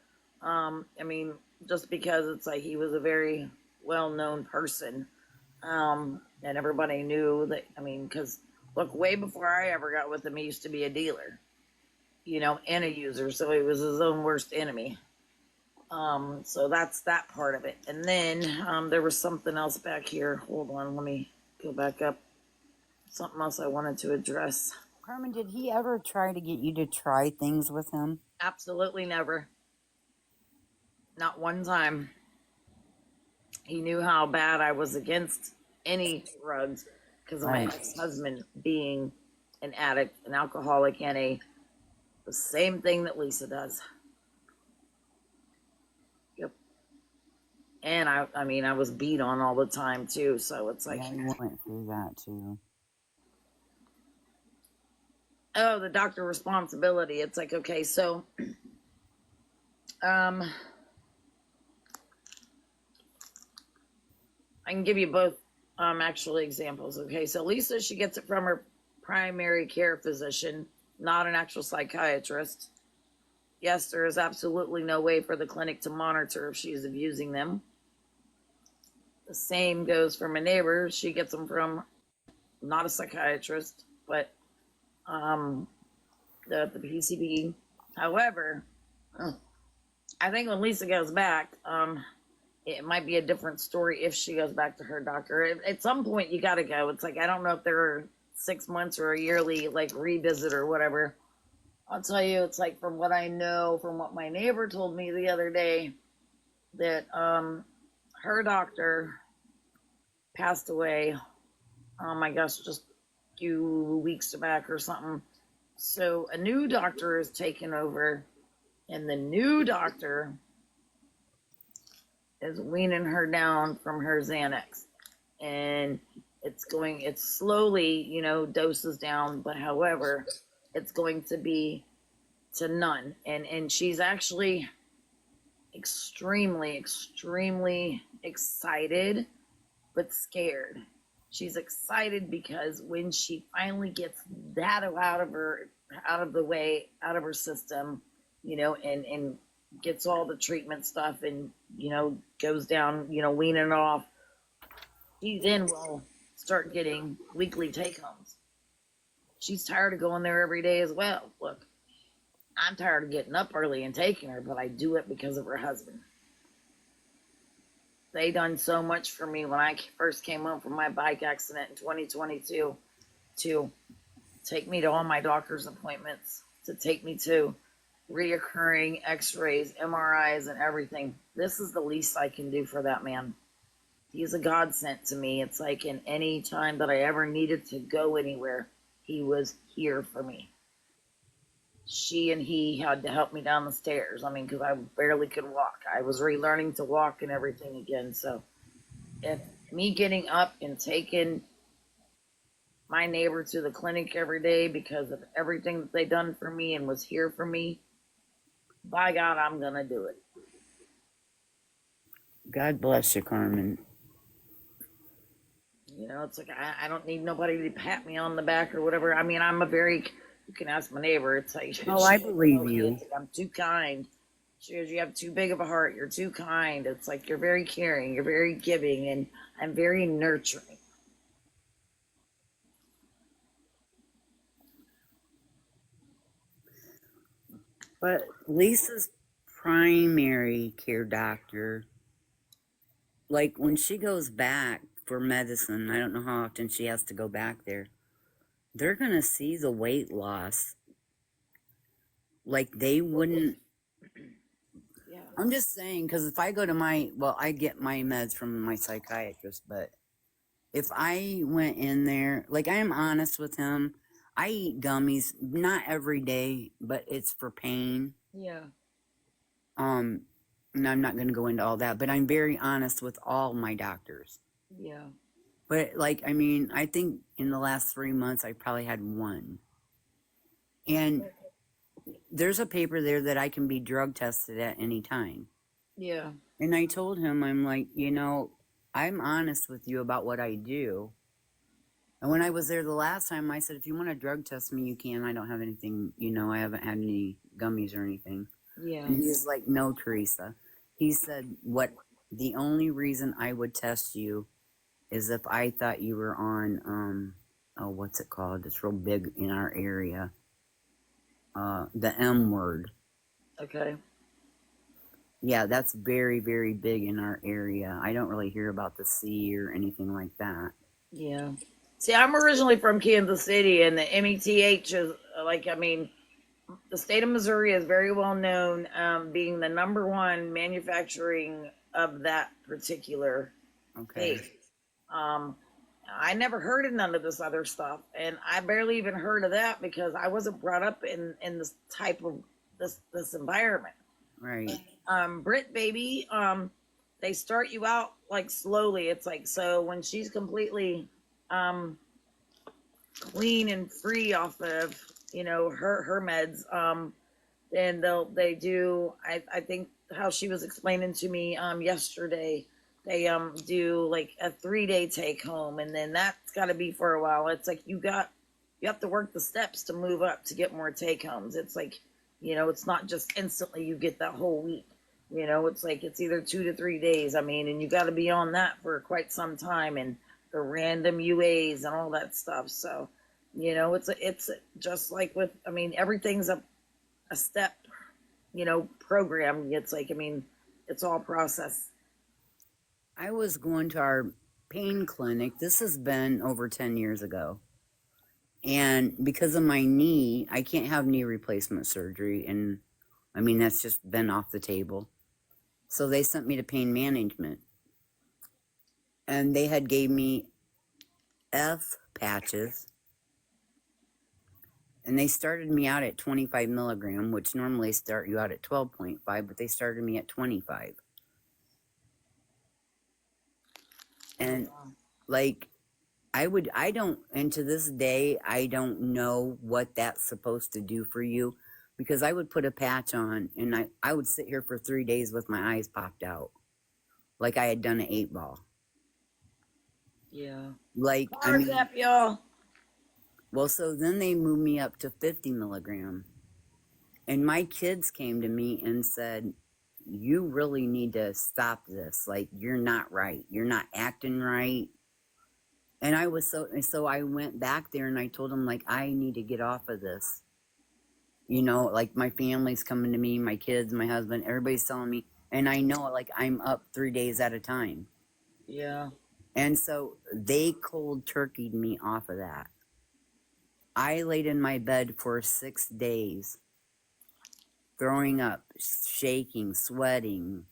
Just because it's like, he was a very well-known person. And everybody knew that, because, look, way before I ever got with him, he used to be a dealer, and a user. So he was his own worst enemy. So that's that part of it. And then, there was something else back here. Hold on, let me go back up. Something else I wanted to address. Carmen, did he ever try to get you to try things with him? Absolutely never. Not one time. He knew how bad I was against any drugs because of my ex-husband being an addict, an alcoholic, and the same thing that Lisa does. Yep. And I was beat on all the time too, so it's like, Yeah, you went through that too. Oh, the doctor responsibility. It's like, okay, so um I can give you both actually examples. Okay, so Lisa, she gets it from her primary care physician, not an actual psychiatrist. Yes, there is absolutely no way for the clinic to monitor if she's abusing them. The same goes for my neighbor. She gets them from not a psychiatrist, but the PCP. However, I think when Lisa goes back, it might be a different story if she goes back to her doctor. At some point, you got to go. It's like, I don't know if there are 6 months or a yearly like revisit or whatever. I'll tell you, it's like from what I know, from what my neighbor told me the other day, that her doctor passed away. Oh my gosh, just a few weeks back or something. So a new doctor is taken over, and the new doctor is weaning her down from her Xanax, and it's slowly, doses down, but however, it's going to be to none. And she's actually extremely excited, but scared. She's excited because when she finally gets that out of her system, and gets all the treatment stuff and, goes down, weaning it off, she then will start getting weekly take homes. She's tired of going there every day as well. Look, I'm tired of getting up early and taking her, but I do it because of her husband. They done so much for me when I first came home from my bike accident in 2022 to take me to all my doctor's appointments, to take me to reoccurring x-rays, MRIs, and everything. This is the least I can do for that man. He's a godsend to me. It's like in any time that I ever needed to go anywhere, he was here for me. She and he had to help me down the stairs. I mean, because I barely could walk. I was relearning to walk and everything again. So if me getting up and taking my neighbor to the clinic every day because of everything that they done for me and was here for me, by God, I'm going to do it. God bless you, Carmen. It's like I don't need nobody to pat me on the back or whatever. I mean, you can ask my neighbor. It's like, Oh, I believe you. I'm too kind. She goes, you have too big of a heart. You're too kind. It's like, you're very caring. You're very giving. And I'm very nurturing. But Lisa's primary care doctor, like when she goes back for medicine, I don't know how often she has to go back there, they're going to see the weight loss. Like they wouldn't. Yeah. I'm just saying, because if I go to I get my meds from my psychiatrist, but if I went in there, like I am honest with him, I eat gummies, not every day, but it's for pain. Yeah. And I'm not going to go into all that, but I'm very honest with all my doctors. Yeah. But I think in the last 3 months, I probably had one. And there's a paper there that I can be drug tested at any time. Yeah. And I told him, I'm like, I'm honest with you about what I do. And when I was there the last time, I said, if you want to drug test me, you can. I don't have anything, I haven't had any gummies or anything. Yeah. And he's like, no, Teresa. He said, the only reason I would test you is if I thought you were on, what's it called? It's real big in our area. The M word. Okay. Yeah, that's very, very big in our area. I don't really hear about the C or anything like that. Yeah. See, I'm originally from Kansas City, and the METH is the state of Missouri is very well known, being the number one manufacturing of that particular Okay. state. I never heard of none of this other stuff, and I barely even heard of that because I wasn't brought up in this type of this environment. Right. Brit baby, they start you out like slowly. It's like, so when she's completely clean and free off of her meds. And they do. I think how she was explaining to me yesterday. They do like a 3-day take home, and then that's got to be for a while. It's like you have to work the steps to move up to get more take homes. It's like, it's not just instantly you get that whole week. It's like it's either 2 to 3 days. I mean, and you got to be on that for quite some time, and the random UAs and all that stuff. So, it's just like with, I mean, everything's a step, program. It's like, I mean, it's all process. I was going to our pain clinic. This has been over 10 years ago. And because of my knee, I can't have knee replacement surgery. And I mean, that's just been off the table. So they sent me to pain management. And they had gave me F patches. And they started me out at 25 milligram, which normally start you out at 12.5, but they started me at 25. And like, and to this day, I don't know what that's supposed to do for you, because I would put a patch on and I would sit here for 3 days with my eyes popped out like I had done an 8-ball. Yeah. Like, Power up, y'all. Well, so then they moved me up to 50 milligram. And my kids came to me and said, you really need to stop this. Like, you're not right. You're not acting right. And I was so I went back there and I told them, like, I need to get off of this. Like, my family's coming to me, my kids, my husband, everybody's telling me. And I know, like, I'm up 3 days at a time. Yeah. And so they cold turkeyed me off of that. I laid in my bed for 6 days, throwing up, shaking, sweating.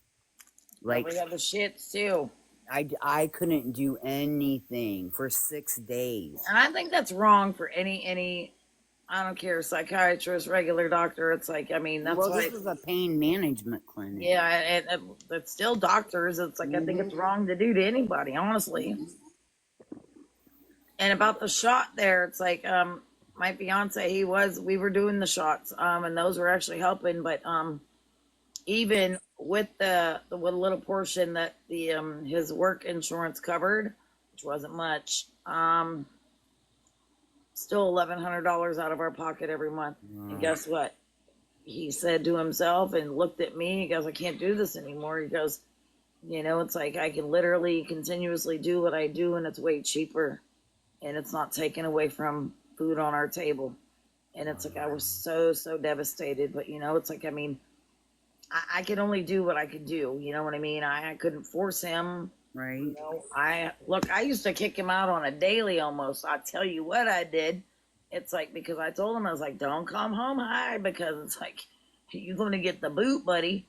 Like, we have the shits too. I couldn't do anything for 6 days. And I think that's wrong for any I don't care, psychiatrist, regular doctor. It's like, I mean, that's why. This is a pain management clinic. Yeah, and it's still doctors. It's like, I think it's wrong to do to anybody, honestly. And about the shot there, it's like, my fiance, we were doing the shots, and those were actually helping, but even with the little portion that his work insurance covered, which wasn't much, still $1,100 out of our pocket every month. And guess what? He said to himself and looked at me. He goes, I can't do this anymore. He goes, it's like I can literally continuously do what I do, and it's way cheaper, and it's not taken away from food on our table. And it's like I was so devastated. But it's like, I mean, I could only do what I could do. You know what I mean? I couldn't force him. Right. I used to kick him out on a daily almost. I tell you what I did. It's like, because I told him, I was like, don't come home high, because it's like, you're going to get the boot, buddy.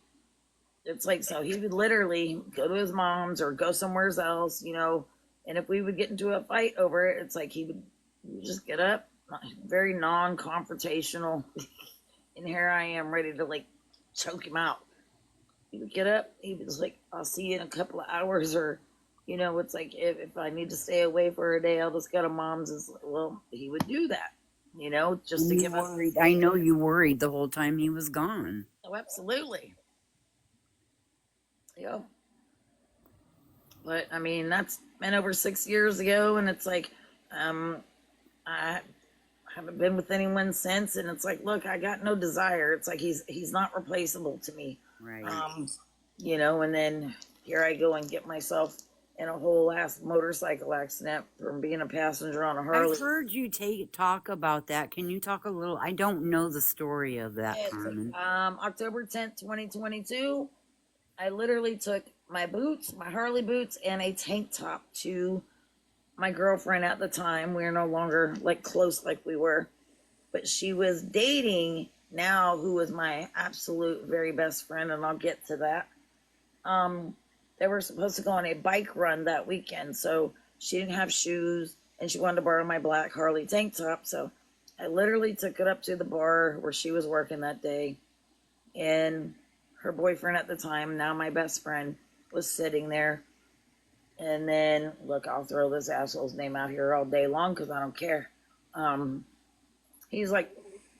It's like, so he would literally go to his mom's or go somewhere else, and if we would get into a fight over it, it's like he would just get up, very non-confrontational, and here I am ready to like choke him out. He would get up, he was like, I'll see you in a couple of hours, or it's like, if I need to stay away for a day, I'll just go to mom's. Well, he would do that, just to give us. I know you worried the whole time he was gone. Oh, absolutely. Yeah. But I mean, that's been over 6 years ago, and it's like, I haven't been with anyone since, and it's like, look, I got no desire. It's like he's not replaceable to me. Right. And then here I go and get myself in a whole ass motorcycle accident from being a passenger on a Harley. I've heard you talk about that. Can you talk a little? I don't know the story of that, Carmen. October 10th, 2022, I literally took my boots, my Harley boots, and a tank top to my girlfriend at the time. We're no longer like close like we were, but she was dating now, who was my absolute very best friend, and I'll get to that. They were supposed to go on a bike run that weekend, so she didn't have shoes, and she wanted to borrow my black Harley tank top, so I literally took it up to the bar where she was working that day, and her boyfriend at the time, now my best friend, was sitting there. And then, look, I'll throw this asshole's name out here all day long because I don't care. He's like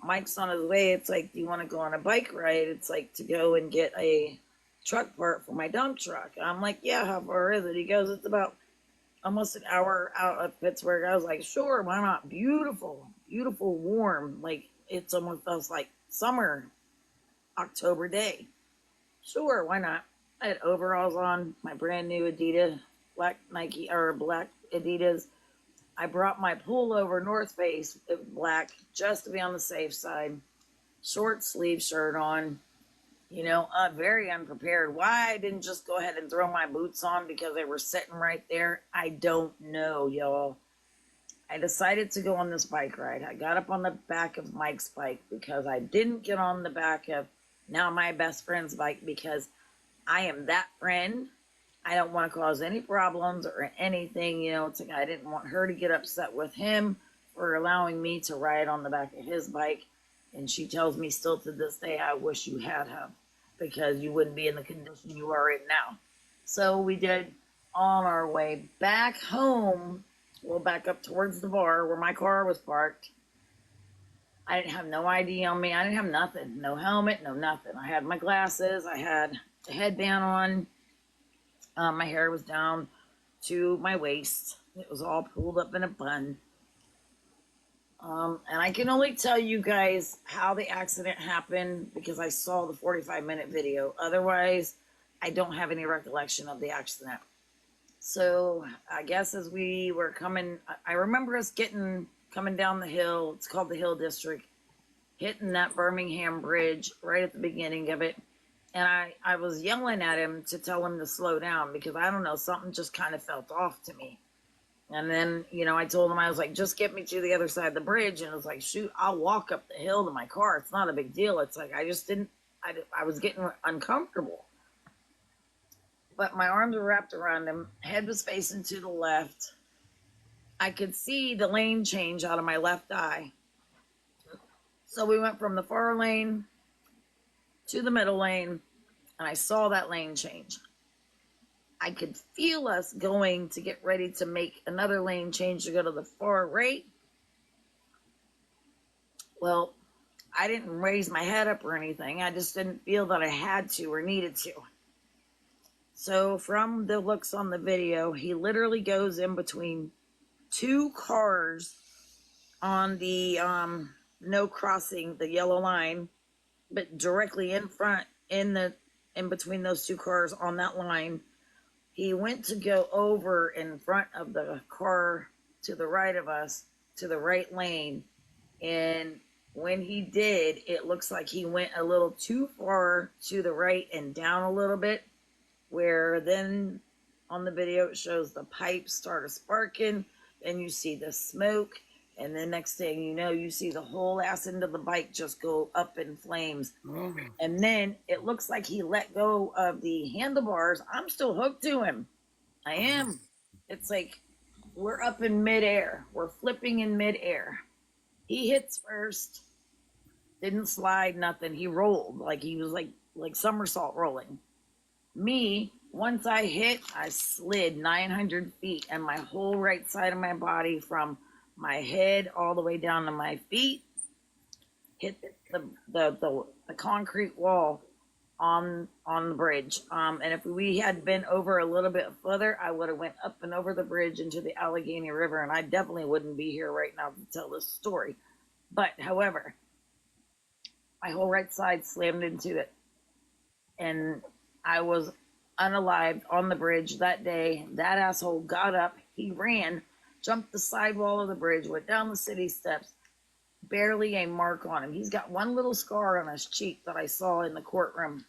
Mike's on his way. It's like, do you want to go on a bike ride? It's like to go and get a truck part for my dump truck. I'm like, yeah, how far is it? He goes, it's about almost an hour out of Pittsburgh. I was like, sure, why not? Beautiful, beautiful, warm. Like, it's almost feels like summer, October day. Sure, why not? I had overalls on, my brand new Adidas, black Nike, or black Adidas. I brought my pullover North Face black just to be on the safe side. Short sleeve shirt on. Very unprepared. Why I didn't just go ahead and throw my boots on because they were sitting right there, I don't know, y'all. I decided to go on this bike ride. I got up on the back of Mike's bike because I didn't get on the back of now my best friend's bike because I am that friend. I don't want to cause any problems or anything. It's like I didn't want her to get upset with him for allowing me to ride on the back of his bike. And she tells me still to this day, I wish you had him because you wouldn't be in the condition you are in now. So we did on our way back home. We'll back up towards the bar where my car was parked. I didn't have no ID on me. I didn't have nothing. No helmet, no nothing. I had my glasses. I had a headband on. My hair was down to my waist. It was all pulled up in a bun. And I can only tell you guys how the accident happened because I saw the 45-minute video. Otherwise, I don't have any recollection of the accident. So I guess as we were coming, I remember us coming down the hill. It's called the Hill District, hitting that Birmingham Bridge right at the beginning of it. And I was yelling at him to tell him to slow down because I don't know, something just kind of felt off to me. And then, I told him, I was like, just get me to the other side of the bridge. And it was like, shoot, I'll walk up the hill to my car. It's not a big deal. It's like, I was getting uncomfortable. But my arms were wrapped around him. Head was facing to the left. I could see the lane change out of my left eye. So we went from the far lane to the middle lane. And I saw that lane change. I could feel us going to get ready to make another lane change to go to the far right. Well, I didn't raise my head up or anything. I just didn't feel that I had to or needed to. So from the looks on the video, he literally goes in between two cars on the no crossing the yellow line, but directly in front, in between those two cars on that line. He went to go over in front of the car to the right of us, to the right lane. And when he did, it looks like he went a little too far to the right and down a little bit, where then on the video it shows the pipes started sparking, and you see the smoke. And the next thing you know, you see the whole ass end of the bike just go up in flames. And then it looks like he let go of the handlebars. I'm still hooked to him. I am. It's like we're up in midair. We're flipping in midair. He hits first. Didn't slide, nothing. He rolled like he was like somersault rolling. Me, once I hit, I slid 900 feet, and my whole right side of my body from my head all the way down to my feet hit the concrete wall on the bridge. And if we had been over a little bit further, I would have went up and over the bridge into the Allegheny River, and I definitely wouldn't be here right now to tell this story. But however, my whole right side slammed into it, and I was unalived on the bridge that day. That asshole got up, he ran, jumped the sidewall of the bridge, went down the city steps, barely a mark on him. He's got one little scar on his cheek that I saw in the courtroom.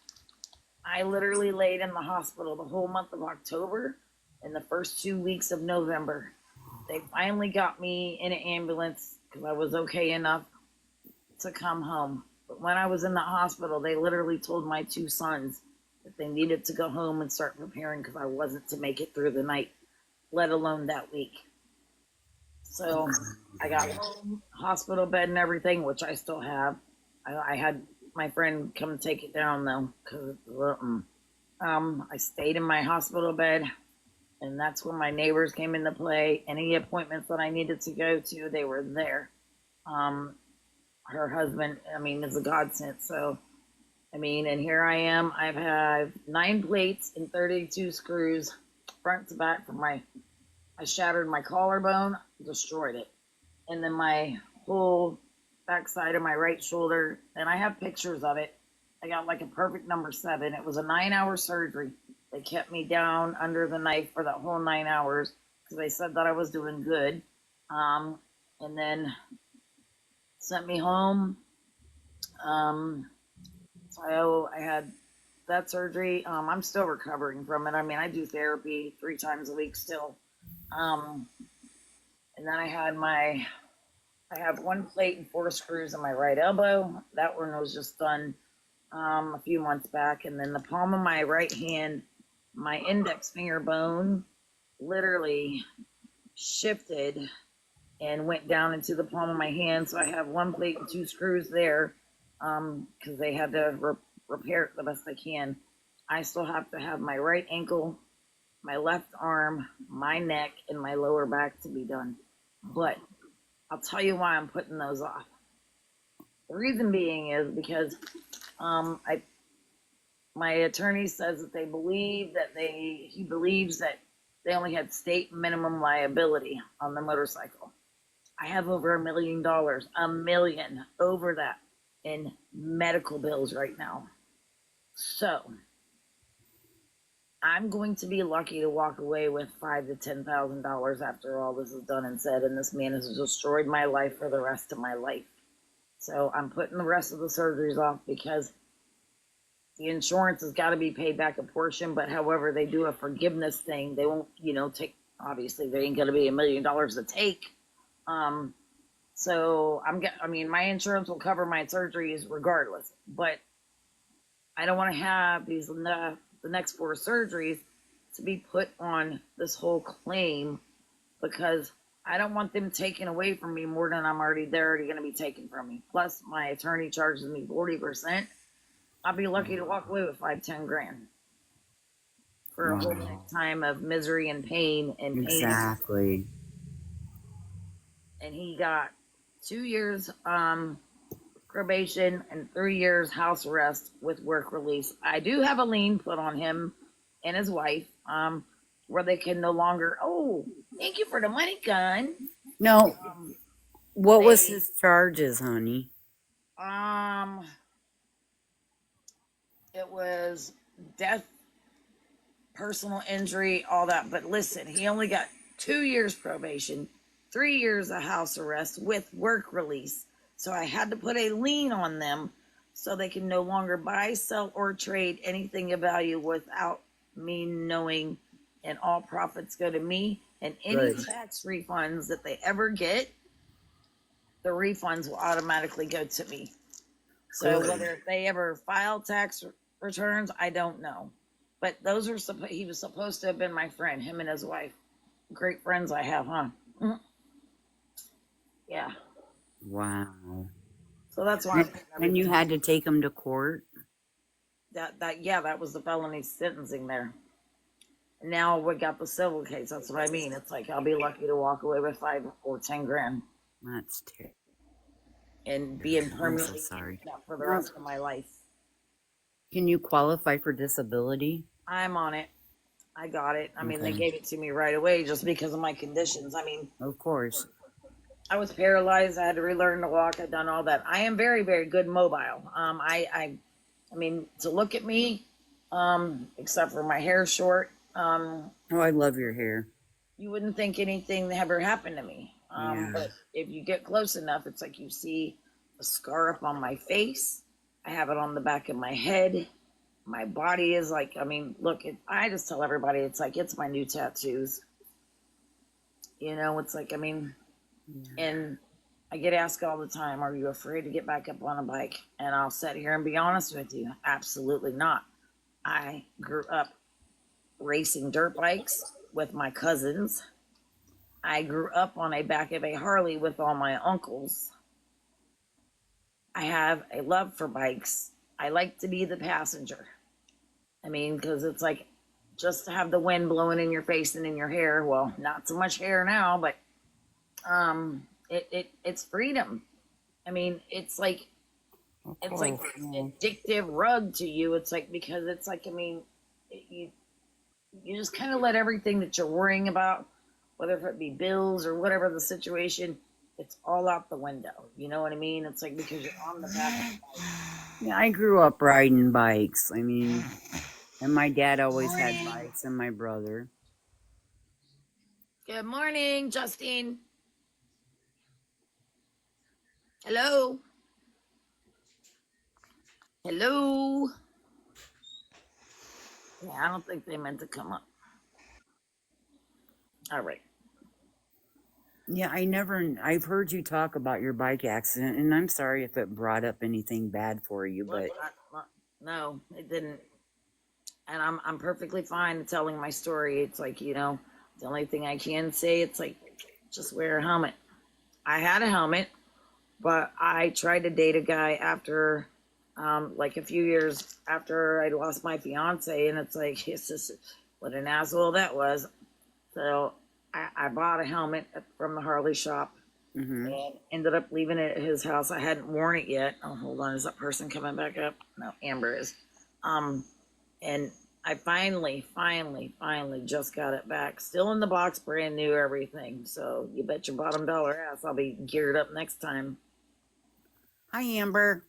I literally laid in the hospital the whole month of October and the first 2 weeks of November. They finally got me in an ambulance because I was okay enough to come home. But when I was in the hospital, they literally told my two sons that they needed to go home and start preparing because I wasn't to make it through the night, let alone that week. So I got home, hospital bed and everything, which I still have. I had my friend come take it down though, because I stayed in my hospital bed, and that's when my neighbors came into play. Any appointments that I needed to go to, they were there. her husband, I mean, is a godsend. So, I mean, and here I am. I've had 9 plates and 32 screws, front to back. I shattered my collarbone, destroyed it, and then my whole backside of my right shoulder. And I have pictures of it. I got like a perfect number 7. It was a 9-hour surgery. They kept me down under the knife for that whole 9 hours because they said that I was doing good. And then sent me home. So I had that surgery. I'm still recovering from it. I mean, I do therapy 3 times a week still. And then I have 1 plate and 4 screws in my right elbow. That one was just done a few months back. And then the palm of my right hand, my index finger bone literally shifted and went down into the palm of my hand. So I have 1 plate and 2 screws there because they had to repair it the best they can. I still have to have my right ankle, my left arm, my neck, and my lower back to be done. But I'll tell you why I'm putting those off. The reason being is because my attorney says that he believes that they only had state minimum liability on the motorcycle. I have over $1 million, $1 million over that in medical bills right now. So I'm going to be lucky to walk away with $5,000 to $10,000 after all this is done and said, and this man has destroyed my life for the rest of my life. So I'm putting the rest of the surgeries off because the insurance has got to be paid back a portion, but however they do a forgiveness thing, they won't, take, obviously there ain't going to be $1 million to take. So my insurance will cover my surgeries regardless, but I don't want to have the next 4 surgeries to be put on this whole claim because I don't want them taken away from me more than they're already going to be taken from me. Plus my attorney charges me 40%. I'll be lucky to walk away with $5-10 grand for a whole lifetime of misery and pain and pain. Exactly. And he got 2 years probation and 3 years house arrest with work release. I do have a lien put on him and his wife, where they can no longer. Oh, thank you for the money, gun. No, what was his charges, honey? It was death, personal injury, all that. But listen, he only got 2 years probation, 3 years of house arrest with work release. So I had to put a lien on them so they can no longer buy, sell, or trade anything of value without me knowing, and all profits go to me. And any tax refunds that they ever get, the refunds will automatically go to me. So whether they ever file tax returns, I don't know. But those are he was supposed to have been my friend, him and his wife. Great friends I have, huh? Yeah. Wow. So that's why. And you had to take him to court? That was the felony sentencing there. And now we got the civil case. That's what I mean. It's like I'll be lucky to walk away with $5 or $10 grand. That's terrible. And being permanently sorry for the rest of my life. Can you qualify for disability? I'm on it. I got it. I mean, they gave it to me right away just because of my conditions. I mean, of course. I was paralyzed. I had to relearn to walk. I've done all that. I am very, very good mobile. I mean, to look at me, except for my hair short. Oh, I love your hair. You wouldn't think anything ever happened to me. But if you get close enough, it's like you see a scar up on my face. I have it on the back of my head. My body is like, look, I just tell everybody, it's like, it's my new tattoos. It's like, and I get asked all the time, are you afraid to get back up on a bike? And I'll sit here and be honest with you. Absolutely not. I grew up racing dirt bikes with my cousins. I grew up on a back of a Harley with all my uncles. I have a love for bikes. I like to be the passenger. Because it's like just to have the wind blowing in your face and in your hair. Well, not so much hair now, but it's freedom. I mean, Of it's like course. this Yeah. addictive rug to you. It's like because it's like I mean, you you just kind of let everything that you're worrying about, whether it be bills or whatever the situation, it's all out the window. You know what I mean? It's like because you're on the back of the bike. Yeah, I grew up riding bikes. I mean, and my dad always had Morning. bikes, and my brother. Good morning, Justine. Hello. Hello. Yeah, I don't think they meant to come up. All right. Yeah, I've heard you talk about your bike accident, and I'm sorry if it brought up anything bad for you, Look, but no, it didn't. And I'm perfectly fine telling my story. It's like, the only thing I can say, it's like, just wear a helmet. I had a helmet, but I tried to date a guy after, like a few years after I lost my fiance. And it's like, it's just what an asshole that was. So I bought a helmet from the Harley shop hmm and ended up leaving it at his house. I hadn't worn it yet. Oh, hold on. Is that person coming back up? No, Amber is. Um, and I finally just got it back. Still in the box, brand new, everything. So you bet your bottom dollar ass I'll be geared up next time. hi Amber.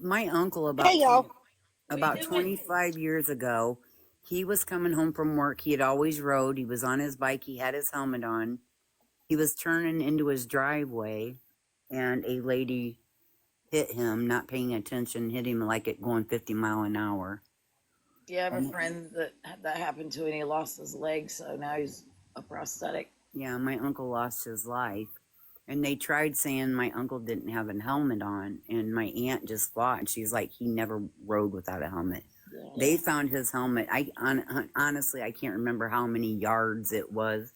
My uncle Hey y'all. What you about doing? 25 years ago, he was coming home from work. He had always rode. He was on his bike. He had his helmet on. He was turning into his driveway, and a lady hit him, not paying attention, hit him like it going 50 mile an hour. Yeah, I have a And friend that happened to, and he lost his leg, so now he's a prosthetic. yeah, my uncle lost his life. And they tried saying my uncle didn't have a helmet on, and my aunt just fought, and she's like, he never rode without a helmet. Yeah. They found his helmet. Honestly, I can't remember how many yards it was,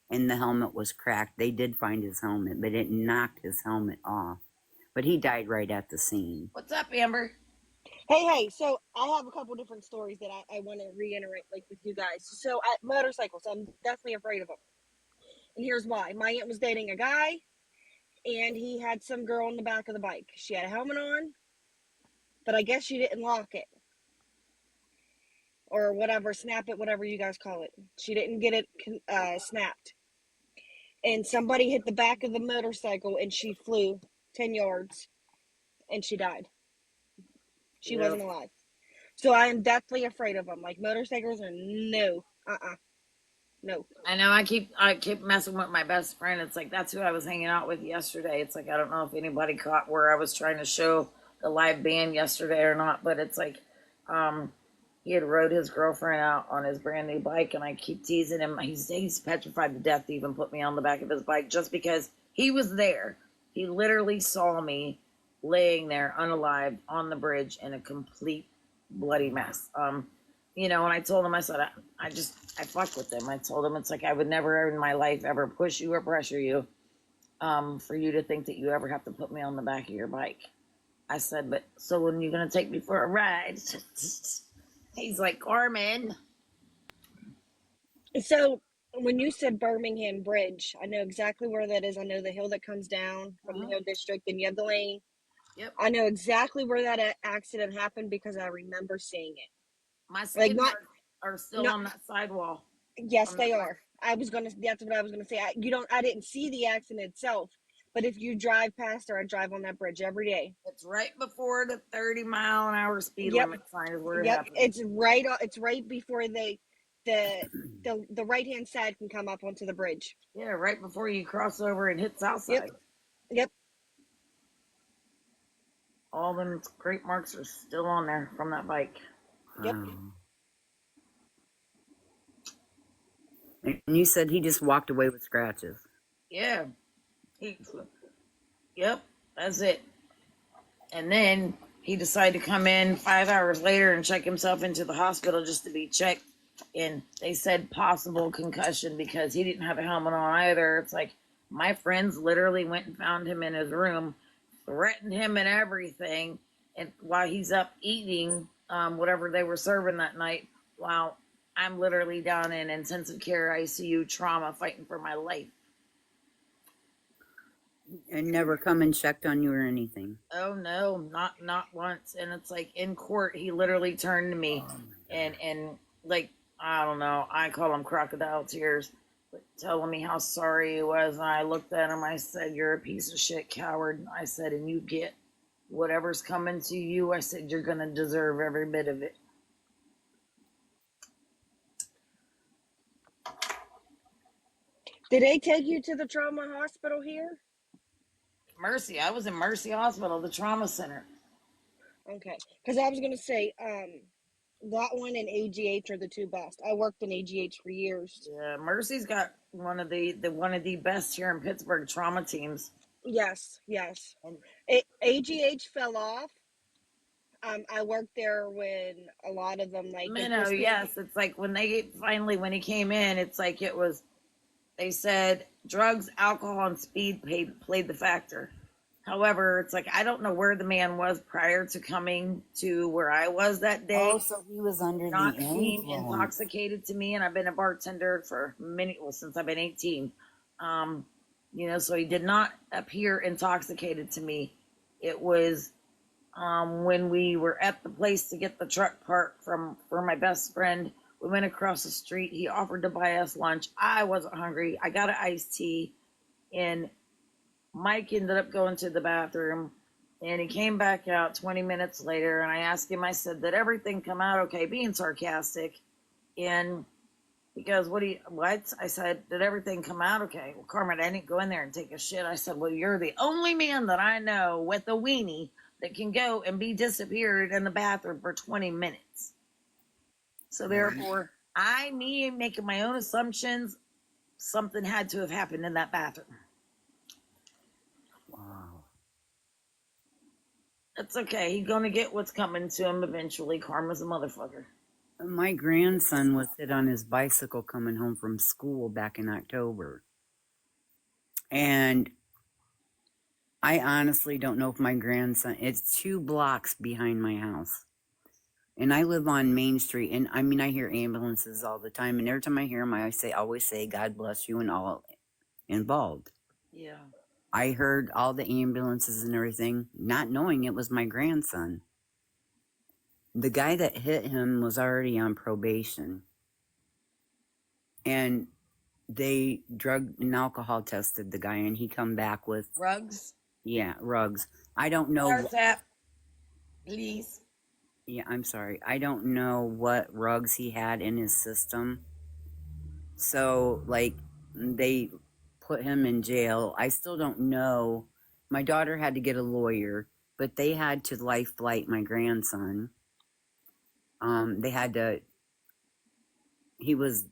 and the helmet was cracked. They did find his helmet, but it knocked his helmet off. But he died right at the scene. What's up, Amber? Hey. So I have a couple different stories that I want to reiterate, like with you guys. So motorcycles, I'm definitely afraid of them, and here's why. My aunt was dating a guy, and he had some girl in the back of the bike. She had a helmet on, but I guess she didn't lock it or whatever, snap it, whatever you guys call it. She didn't get it snapped, and somebody hit the back of the motorcycle, and she flew 10 yards, and she died. She Yep. wasn't alive. So I am deathly afraid of them. Like motorcycles are no, no. I know I keep messing with my best friend. It's like that's who I was hanging out with yesterday. It's like I don't know if anybody caught where I was trying to show the live band yesterday or not, but it's like um he had rode his girlfriend out on his brand new bike and I keep teasing him. He's petrified to death to even put me on the back of his bike just because he was there. He literally saw me laying there unalive on the bridge in a complete bloody mess. And I told him, I said, I fuck with them. I told him it's like I would never in my life ever push you or pressure you, for you to think that you ever have to put me on the back of your bike. I said, but so when are you gonna take me for a ride? He's like, Carmen. So when you said Birmingham Bridge, I know exactly where that is. I know the hill that comes down from the Mhm. Hill District, and you have the lane. Yep. I know exactly where that accident happened because I remember seeing it. My Like skid not, marks are still not. on that sidewall Yes, from that they bike. are. I was gonna. That's what I was gonna say. I didn't see the accident itself, but if you drive past or I drive on that bridge every day. It's right before the 30-mile-an-hour speed Yep. limit sign is where it Yep, happened. it's right. It's right before the the right hand side can come up onto the bridge. Yeah, right before you cross over and hit Yep, Southside. yep. All them great marks are still on there from that bike. Yep. Um, and you said he just walked away with scratches. Yeah. He, yep, that's it. And then he decided to come in 5 hours later and check himself into the hospital just to be checked. And they said possible concussion because he didn't have a helmet on either. It's like my friends literally went and found him in his room, threatened him and everything. And while he's up eating whatever they were serving that night, while I'm literally down in intensive care ICU trauma fighting for my life. And never come and checked on you or anything. Oh no, not once. And it's like in court, he literally turned to me Oh, and like I don't know, I call him crocodile tears, but telling me how sorry he was. And I looked at him. I said, "You're a piece of shit, coward." I said, "And you get whatever's coming to you." I said, "You're gonna deserve every bit of it." Did they take you to the trauma hospital here? Mercy, I was in Mercy Hospital, the trauma center. Okay, because I was gonna say, that one and AGH are the two best. I worked in AGH for years. Yeah, Mercy's got one of the best here in Pittsburgh trauma teams. Yes, yes. And AGH fell off. I worked there when a lot of them, like when Minnow, Christine. yes, it's like when when he came in, it's like it was. They said drugs, alcohol, and speed played the factor. However, it's like I don't know where the man was prior to coming to where I was that day. Oh, so he was under Not the seem influence. intoxicated to me, and I've been a bartender for since I've been 18. So he did not appear intoxicated to me. It was when we were at the place to get the truck parked for my best friend. We went across the street. He offered to buy us lunch. I wasn't hungry. I got an iced tea, and Mike ended up going to the bathroom, and he came back out 20 minutes later, and I asked him, I said, "Did everything come out okay?" Being sarcastic. And he goes, what? I said, "Did everything come out okay?" "Well, Carmen, I didn't go in there and take a shit." I said, "Well, you're the only man that I know with a weenie that can go and be disappeared in the bathroom for 20 minutes. So therefore, me making my own assumptions, something had to have happened in that bathroom. Wow. That's okay. He's gonna get what's coming to him eventually. Karma's a motherfucker. My grandson was hit on his bicycle coming home from school back in October. And I honestly don't know if my grandson, it's 2 blocks behind my house. And I live on Main Street. And I mean, I hear ambulances all the time. And every time I hear them, I always say, "God bless you," and all involved. Yeah. I heard all the ambulances and everything, not knowing it was my grandson. The guy that hit him was already on probation. And they drug and alcohol tested the guy, and he come back with, Rugs. rugs. I don't know. Tap, please. Yeah, I'm sorry. I don't know what rugs he had in his system. So, like, they put him in jail. I still don't know. My daughter had to get a lawyer, but they had to life flight my grandson. They had to, he was,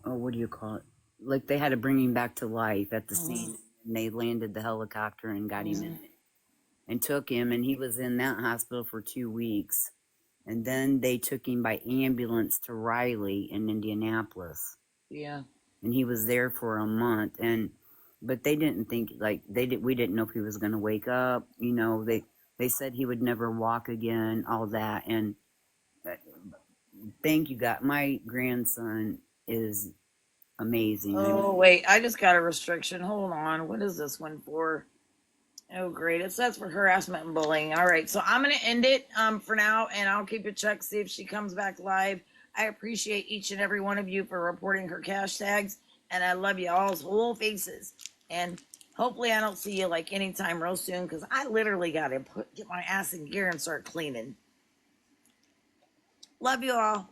what do you call it? Like, they had to bring him back to life at the scene. And they landed the helicopter and got him in it and took him. And he was in that hospital for 2 weeks. And then they took him by ambulance to Riley in Indianapolis. Yeah. And he was there for a month. But they didn't think, like, we didn't know if he was going to wake up. You know, they said he would never walk again, all that. And thank you, God. My grandson is amazing. Oh, wait. I just got a restriction. Hold on. What is this one for? Oh, great. It says for harassment and bullying. All right. So I'm going to end it for now, and I'll keep a check, see if she comes back live. I appreciate each and every one of you for reporting her cash tags, and I love you all's whole faces. And hopefully I don't see you like anytime real soon, because I literally got to get my ass in gear and start cleaning. Love you all.